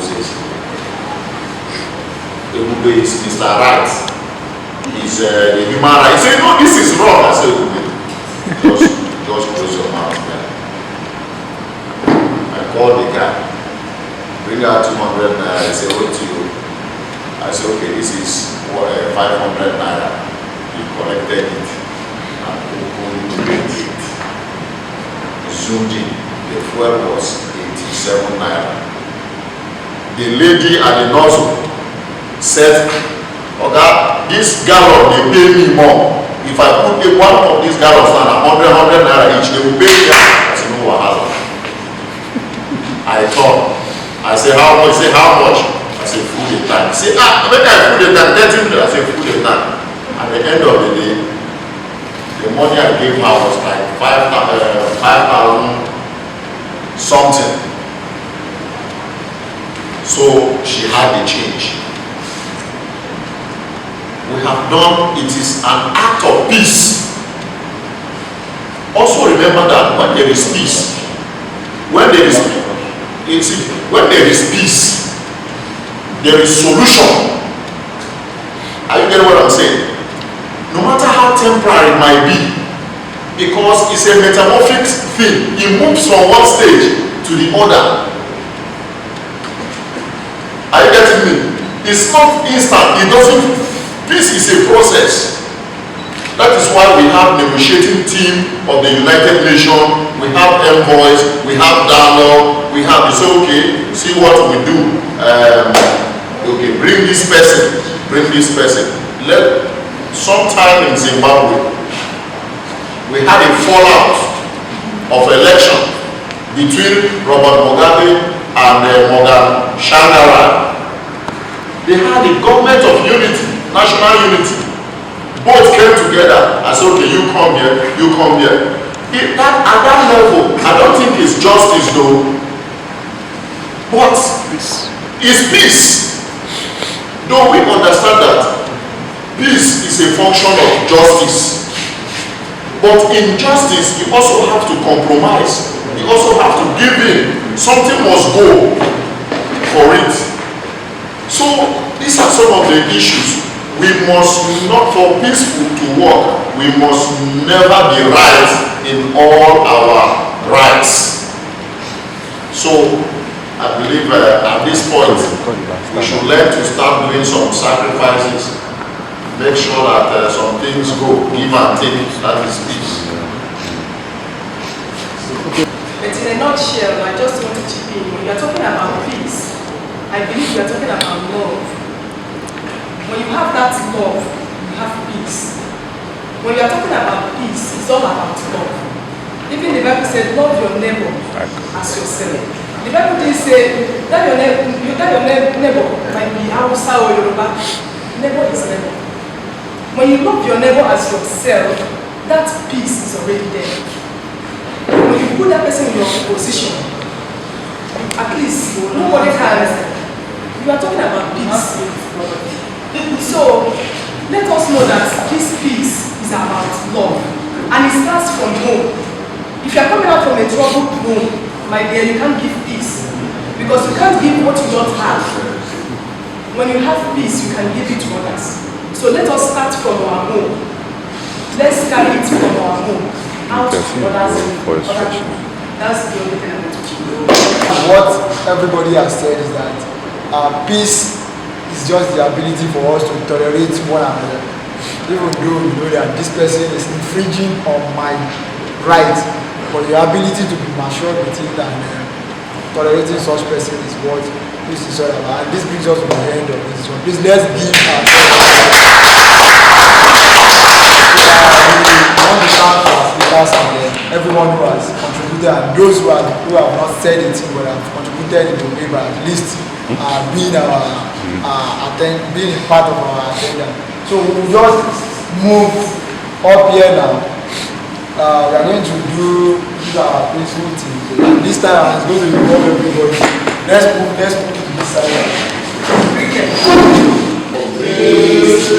Everybody is Mr. Right. He's the human rights. Say, no, this is wrong. I said, just close your mouth, man. I called the guy. Bring out 200 naira. I say, what to you? I said, okay, this is 500 naira. He collected it and opened it. Zoomed in. The fuel was 87 naira. The lady at the nozzle said, okay, this gallon, they pay me more. If I put one of these gallons on 100 naira each, they will pay me. I said, no, wahala. I thought. I said, how much? He said, how much? I said, full the tank. He said, maybe I full the tank, 30 minutes. I said, full the tank. At the end of the day, the money I gave her was like 5,000 something. So she had the change. We have done, it is an act of peace. Also remember that when there is peace, when there is peace, there is solution. Are you getting what I'm saying? No matter how temporary it might be, because it's a metamorphic thing. It moves from one stage to the other. Are you getting me? It's not instant. It doesn't. Peace is a process. That is why we have negotiating team of the United Nations. We have envoys. We have dialogue. We have this. Okay, see what we do. Okay, bring this person, bring this person. Sometime in Zimbabwe, we had a fallout of election between Robert Mugabe and Morgan Shangarai. They had a government of unity, national unity. Both came together and said, okay, you come here, you come here. At that level, I don't think it's justice though, but it's peace. Though we understand that peace is a function of justice, but in justice, you also have to compromise. You also have to give in. Something must go for it. So these are some of the issues. We must not, for peaceful to work, we must never be right in all our rights. So I believe at this point, we should learn to start doing some sacrifices. Make sure that some things go, give and take, that is peace. But in a nutshell, I just want to chip in. When you are talking about peace, I believe you are talking about love. When you have that love, you have peace. When you are talking about peace, it's all about love. Even the Bible said, love your neighbor as yourself. The Bible didn't say that your neighbor might be Hausa or Yoruba. Neighbor is neighbor. When you love your neighbor as yourself, that peace is already there. When you put that person in your position, at least nobody can. You are talking about peace. So let us know that this peace is about love, and it starts from home. If you are coming out from a troubled home, my dear, you can't give peace, because you can't give what you don't have. When you have peace, you can give it to others. So let us start from our home. Let's carry it from our home out to others. That's the only thing I want to do. What everybody has said is that peace is just the ability for us to tolerate one another. Even though you know that this person is infringing on my right, but the ability to be mature with it and tolerating such person is what peace is all about. And this brings us to the end of this one. Please let's give and everyone who has contributed, and those who have not said it but have contributed in the way by at least being being part of our agenda. So we will just move up here now. We are going to do our peaceful thing. And this time it's going to involve everybody. Let's move to this side. Peace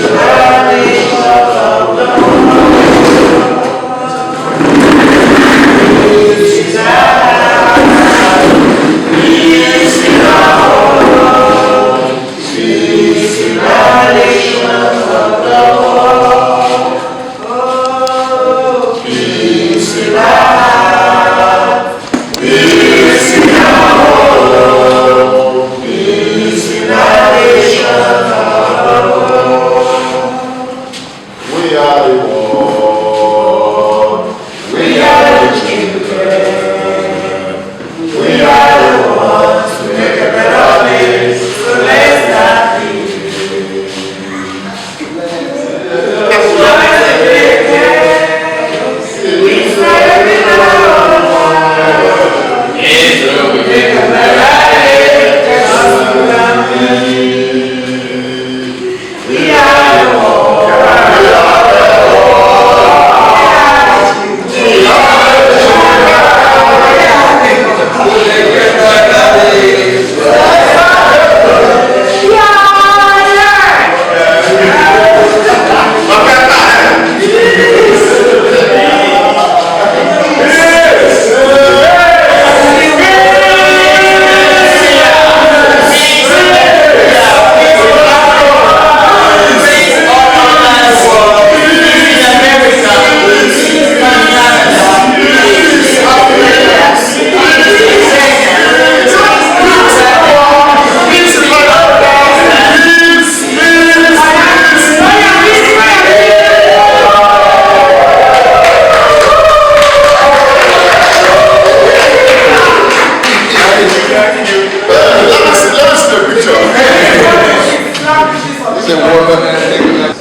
say water and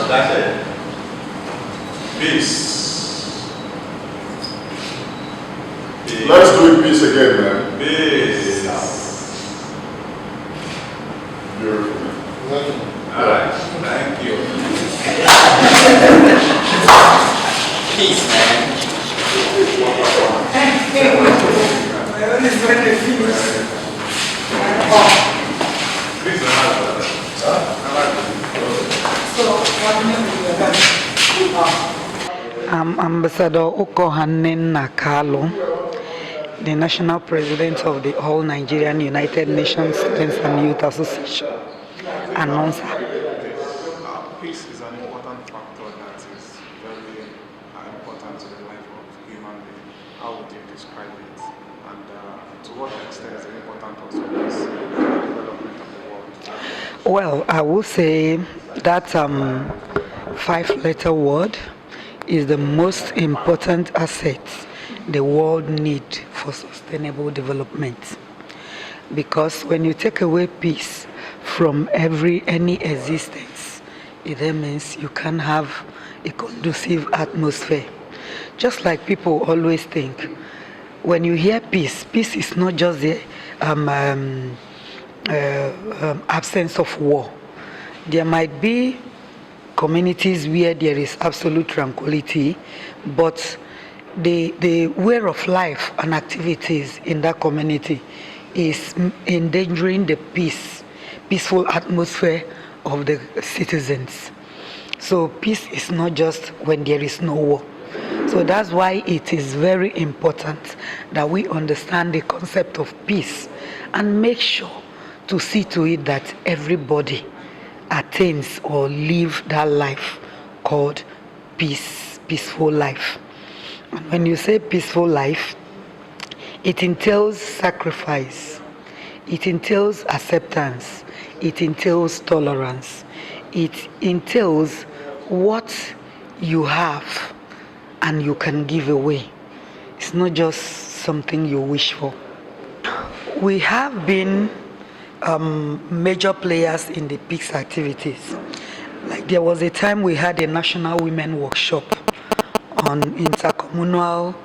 That's it. Peace. Let's do it peace again, man. Peace. Beautiful. All right. Thank you. Peace, man. I'm Ambassador Okohanen Nakalo, the National President of the All Nigerian United Nations Students and Youth Association, ANUNSA. Peace is an important factor that is very important to the life of human being. How would you describe it? And to what extent is it important also in this development of the world? Well, I will say that 5-letter word is the most important asset the world needs for sustainable development. Because when you take away peace from any existence, it then means you can have a conducive atmosphere. Just like people always think, when you hear peace, peace is not just the absence of war. There might be communities where there is absolute tranquility, but the way of life and activities in that community is endangering the peaceful atmosphere of the citizens. So peace is not just when there is no war. So that's why it is very important that we understand the concept of peace and make sure to see to it that everybody attains or live that life called peaceful life. And when you say peaceful life, it entails sacrifice, it entails acceptance, it entails tolerance, it entails what you have and you can give away. It's not just something you wish for. We have been major players in the peace activities. Like there was a time we had a national women workshop on intercommunal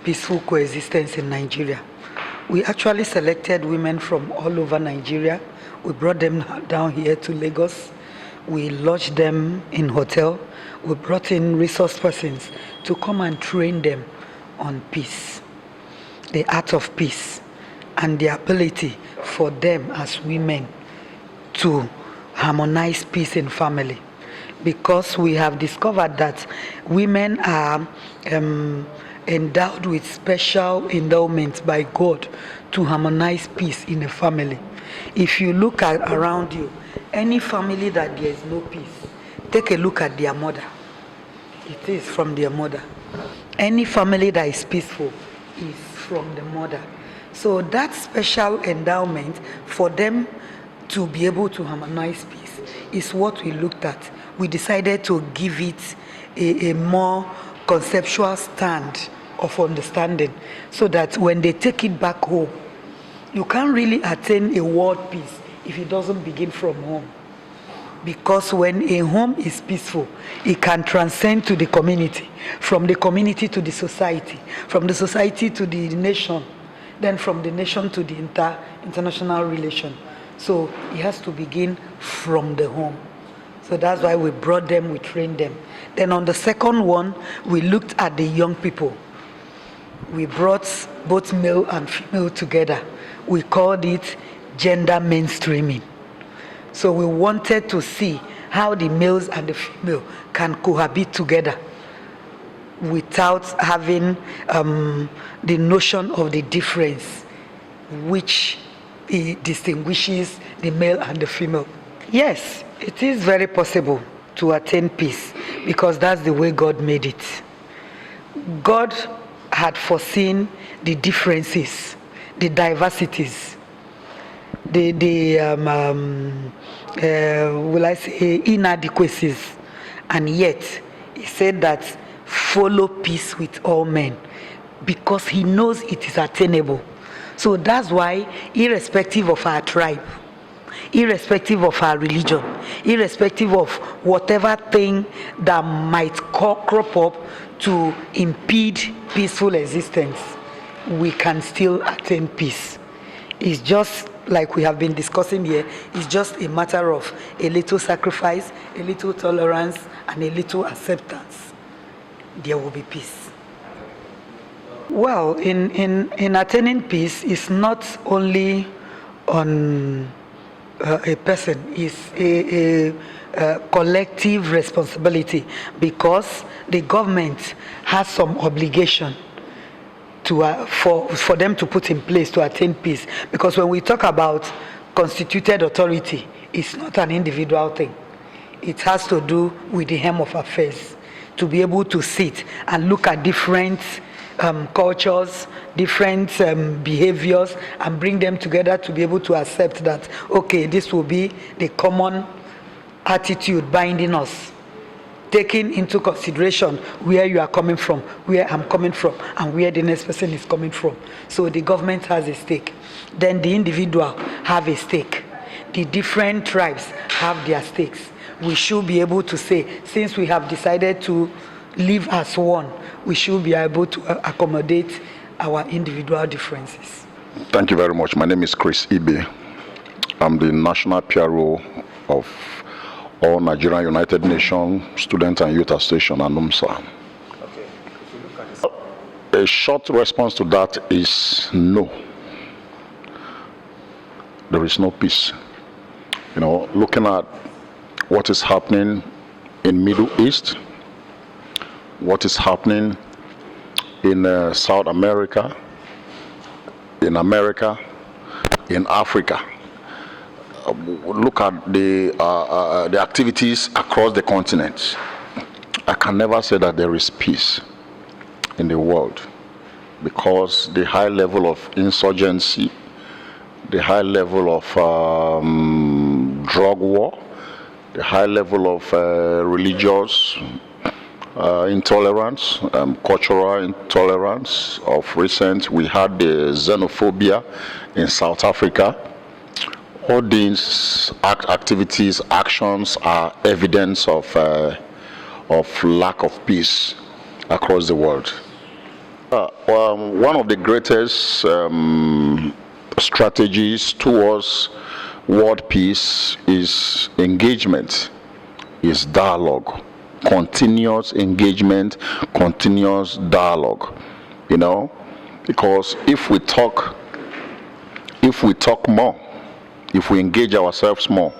peaceful coexistence in Nigeria. We actually selected women from all over Nigeria. We brought them down here to Lagos. We lodged them in hotel. We brought in resource persons to come and train them on peace, the art of peace, and the ability for them as women to harmonize peace in family. Because we have discovered that women are endowed with special endowments by God to harmonize peace in a family. If you look around you, any family that there is no peace, take a look at their mother. It is from their mother. Any family that is peaceful is from the mother. So that special endowment for them to be able to harmonize peace is what we looked at. We decided to give it a more conceptual stand of understanding so that when they take it back home, you can't really attain a world peace if it doesn't begin from home. Because when a home is peaceful, it can transcend to the community, from the community to the society, from the society to the nation, then from the nation to the international relation. So it has to begin from the home. So that's why we brought them, we trained them. Then on the second one, we looked at the young people. We brought both male and female together. We called it gender mainstreaming. So we wanted to see how the males and the female can cohabit together without having the notion of the difference which distinguishes the male and the female. Yes, it is very possible to attain peace because that's the way God made it. God had foreseen the differences, the diversities, will I say inadequacies, and yet he said that follow peace with all men because he knows it is attainable. So that's why, irrespective of our tribe, irrespective of our religion, irrespective of whatever thing that might crop up to impede peaceful existence, we can still attain peace. It's just like we have been discussing here, it's just a matter of a little sacrifice, a little tolerance, and a little acceptance. There will be peace. Well, in attaining peace, it's not only on a person, it's a collective responsibility, because the government has some obligation to for them to put in place to attain peace. Because when we talk about constituted authority, it's not an individual thing. It has to do with the hem of affairs, to be able to sit and look at different cultures, different behaviors, and bring them together to be able to accept that, okay, this will be the common attitude binding us, taking into consideration where you are coming from, where I'm coming from, and where the next person is coming from. So the government has a stake. Then the individual have a stake. The different tribes have their stakes. We should be able to say, since we have decided to live as one, we should be able to accommodate our individual differences. Thank you very much. My name is Chris Ibe. I'm the National PRO of all Nigerian United Nations Student and Youth Association, ANUNSA. A short response to that is no. There is no peace. You know, looking at what is happening in Middle East, what is happening in South America, in Africa. Look at the activities across the continent. I can never say that there is peace in the world, because the high level of insurgency, the high level of drug war, the high level of religious intolerance, cultural intolerance. Of recent, we had the xenophobia in South Africa. All these activities, actions are evidence of lack of peace across the world. One of the greatest strategies towards world peace is engagement, is dialogue, continuous engagement, continuous dialogue. You know, because if we talk more, if we engage ourselves more,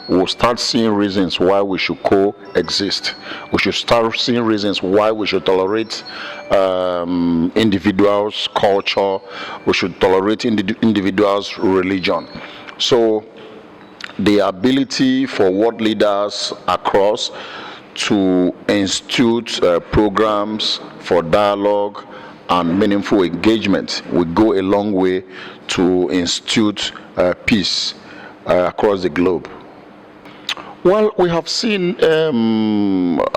we'll start seeing reasons why we should coexist. We should start seeing reasons why we should tolerate individuals' culture. We should tolerate individuals' religion. So the ability for world leaders across to institute programs for dialogue and meaningful engagement will go a long way to institute peace across the globe. Well, we have seen a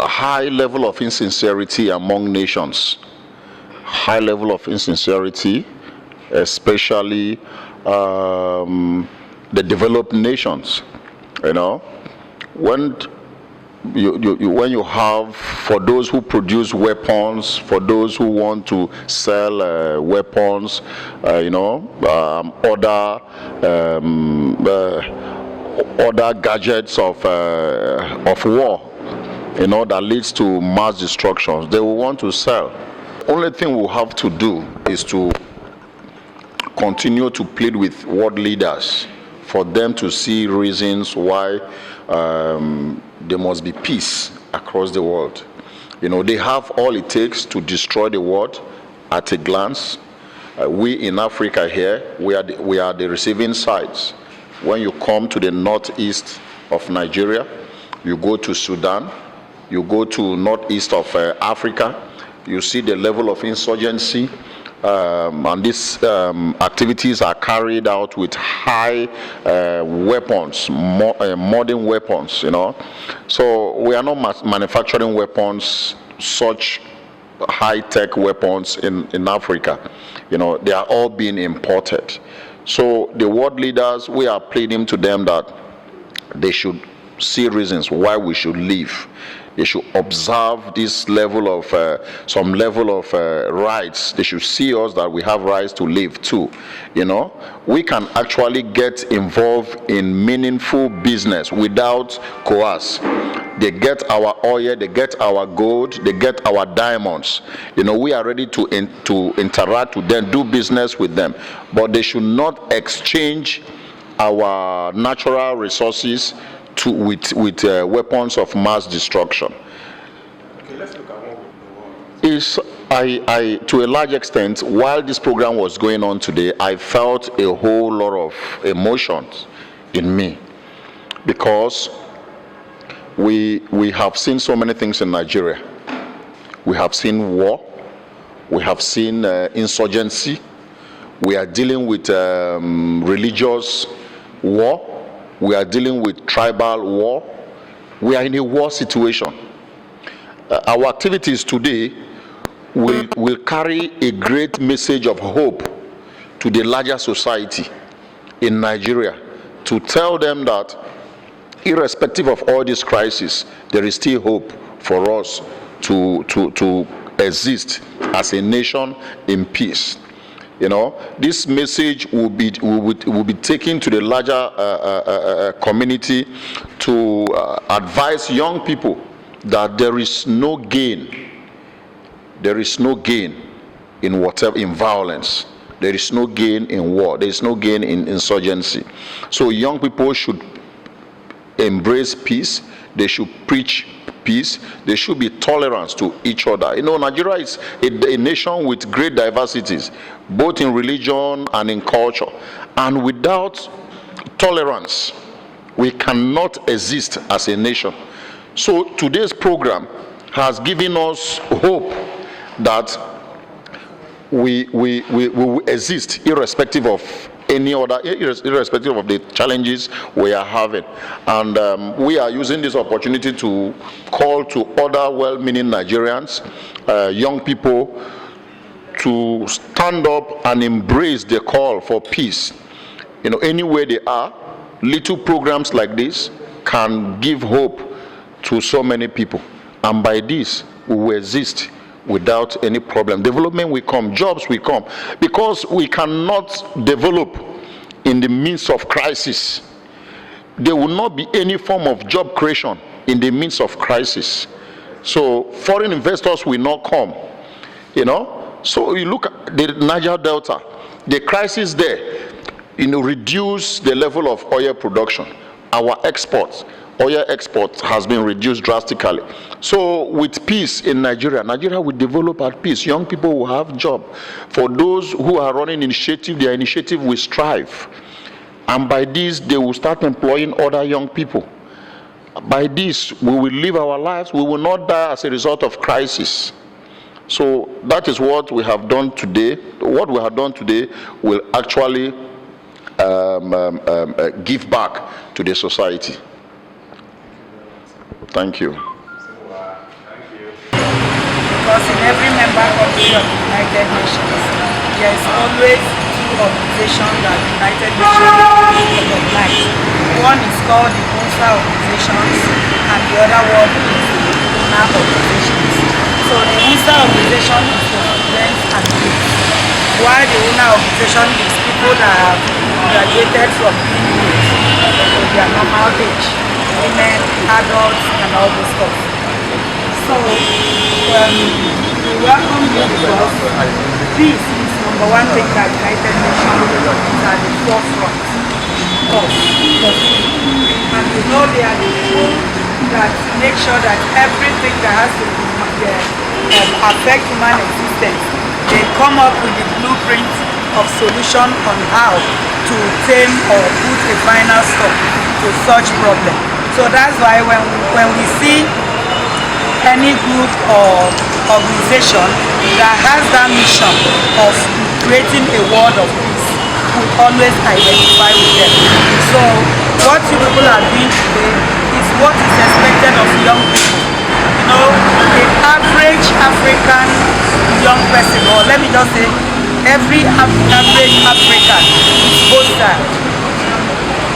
high level of insincerity among nations. High level of insincerity, especially the developed nations. You know, when you have, for those who produce weapons, for those who want to sell weapons, other gadgets of war, you know, that leads to mass destructions, they will want to sell. Only thing we'll have to do is to continue to plead with world leaders for them to see reasons why there must be peace across the world. You know, they have all it takes to destroy the world at a glance. We in Africa here, we are the receiving sides. When you come to the northeast of Nigeria, you go to Sudan, you go to northeast of Africa, you see the level of insurgency, and these activities are carried out with high weapons, modern weapons, you know. So we are not manufacturing weapons, such high-tech weapons in Africa. You know, they are all being imported. So the world leaders, we are pleading to them that they should see reasons why we should live. They should observe this level of some level of rights. They should see us that we have rights to live too. You know, we can actually get involved in meaningful business without coerce. They get our oil, they get our gold, they get our diamonds. You know, we are ready to interact with them, do business with them, but they should not exchange our natural resources with weapons of mass destruction. Okay, let's look at what To a large extent, while this program was going on today, I felt a whole lot of emotions in me, because we have seen so many things in Nigeria. We have seen war, we have seen insurgency, we are dealing with religious war, we are dealing with tribal war. We are in a war situation. Our activities today will carry a great message of hope to the larger society in Nigeria, to tell them that irrespective of all these crises, there is still hope for us to exist as a nation in peace. You know, this message will be taken to the larger community to advise young people that there is no gain. There is no gain in violence. There is no gain in war. There is no gain in insurgency. So young people should embrace peace. They should preach peace. There should be tolerance to each other. You know, Nigeria is a nation with great diversities, both in religion and in culture. And without tolerance, we cannot exist as a nation. So today's program has given us hope that we will exist irrespective of any other, irrespective of the challenges we are having. And we are using this opportunity to call to other well-meaning Nigerians, young people, to stand up and embrace the call for peace. You know, anywhere they are, little programs like this can give hope to so many people. And by this, we will exist without any problem. Development will come, jobs will come, because we cannot develop in the midst of crisis. There will not be any form of job creation in the midst of crisis. So foreign investors will not come, you know. So you look at the Niger Delta, the crisis there, you know, reduce the level of oil production. Our exports, oil exports has been reduced drastically. So with peace in Nigeria, Nigeria will develop at peace. Young people will have job. For those who are running initiative, their initiative will strive. And by this, they will start employing other young people. By this, we will live our lives. We will not die as a result of crisis. So that is what we have done today. What we have done today will actually give back to the society. Thank you. Because in every member country of the United Nations, there is always two organizations that the United Nations recognize. One is called the ANUNSA organizations, and the other one is the UNA organizations. So the ANUNSA organization is for students and youth, while the UNA organization is people that have graduated from uni to their normal age, women, adults, and all this stuff. So we welcome you because peace is number one thing that the United Nations is at the forefront of. And you know they are the people that make sure that everything that has to affect human existence, they come up with the blueprint of solution on how to tame or put a final stop to such problem. So that's why when we see any group or organization that has that mission of creating a world of peace, we always identify with them. So what you people are doing today is what is expected of young people. You know, the average African young person, or let me just say every average African is hostile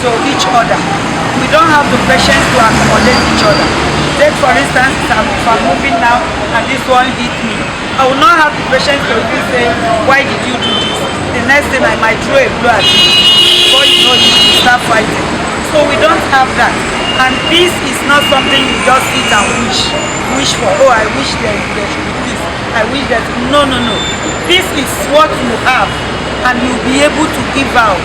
to each other. We don't have the patience to accommodate each other. Take for instance, if I'm moving now and this one hit me, I will not have the patience to even say, why did you do this? The next thing I might throw a blow at you. Before you know, you start fighting. So we don't have that. And peace is not something you just sit and wish for. Oh, I wish there should be peace. I wish that. No. Peace is what you have and you'll be able to give out.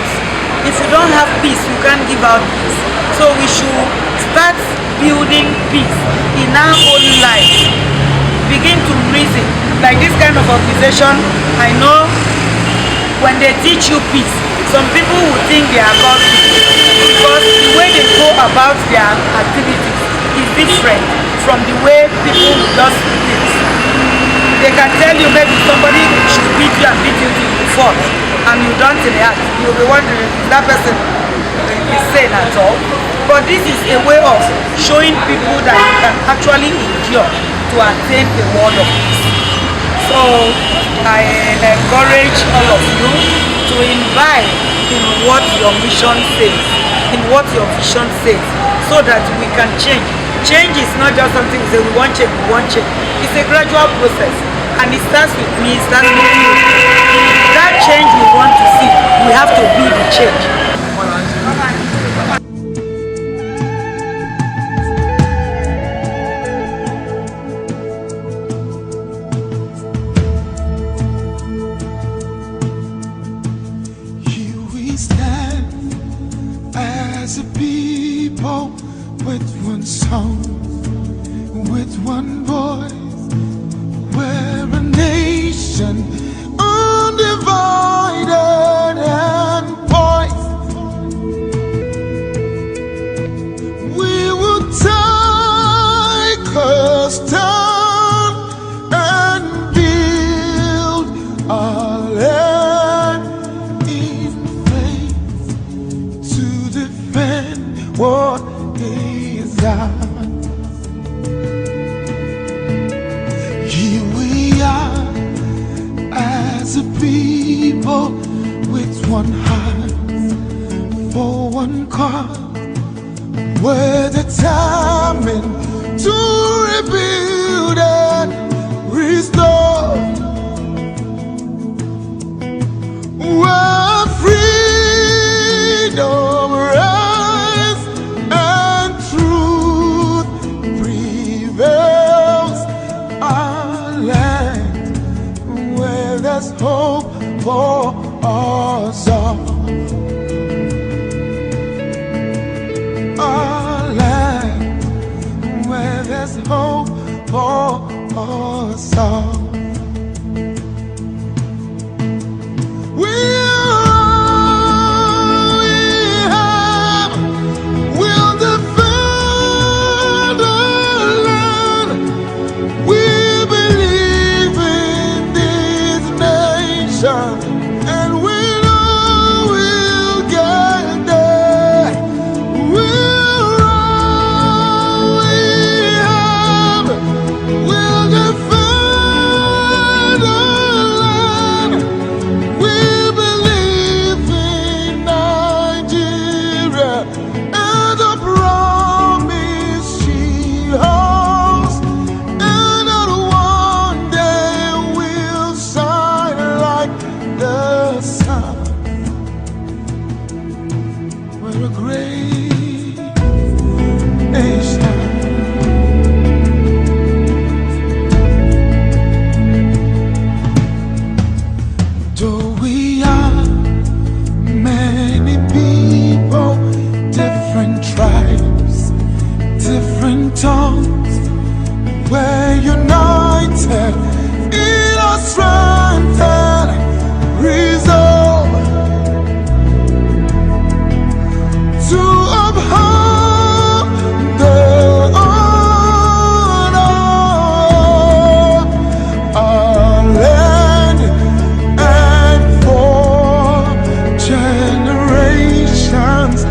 If you don't have peace, you can't give out peace. So we should start building peace in our own life. Begin to reason. Like this kind of organization, I know when they teach you peace, some people will think they are about peace because the way they go about their activities is different from the way people just think. They can tell you maybe somebody should beat you and beat you till you fall and you don't react. You'll be wondering, is that person insane at all? But this is a way of showing people that you can actually endure to attain a world of peace. So I encourage all of you to invite in what your mission says, in what your vision says, so that we can change. Change is not just something we say we want change, we want change. It's a gradual process and it starts with me, it starts with you. That change we want to see, we have to be the change. As a people with one song, with one voice, we're a nation undivided and poised. We will take a stand and build our land in faith to defend what is ours. Here we are as a people with one heart for one cause. We're determined to rebuild and restore. Where freedom reigns and truth prevails. Our land where there's hope for us all. Our land where there's hope for us all. We'll defend our land. We believe in this nation, and we know we'll get there. We'll defend our land. We believe in Nigeria and the promise she holds, and that one day we'll shine like the sun. We're a great nation. Though we are many people, different tribes, different tongues, we're united in our strength and resolve to uphold the honor of our land and for generations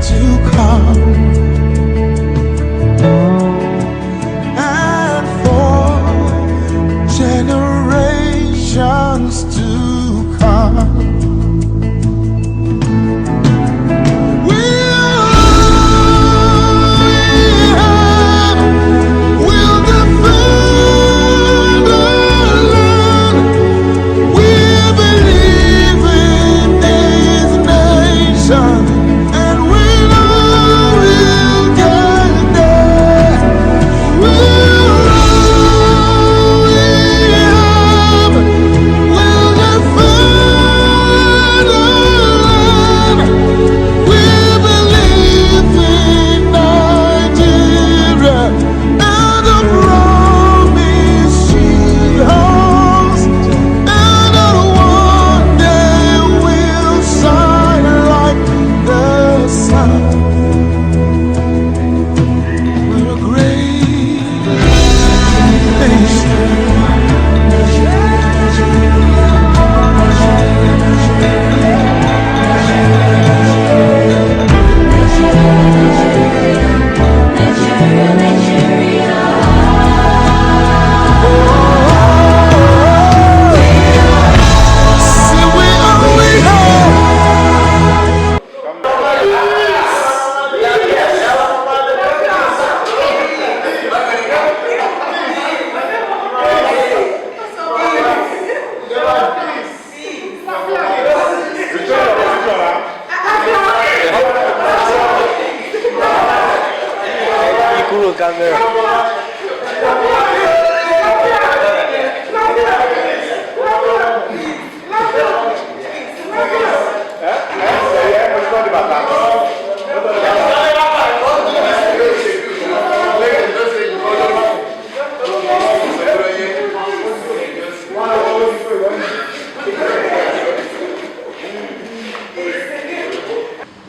to come, and for generations on camera.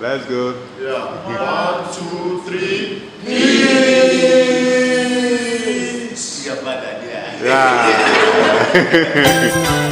Let's go. Yeah. 1, 2, 3. Your father, yeah. Yeah.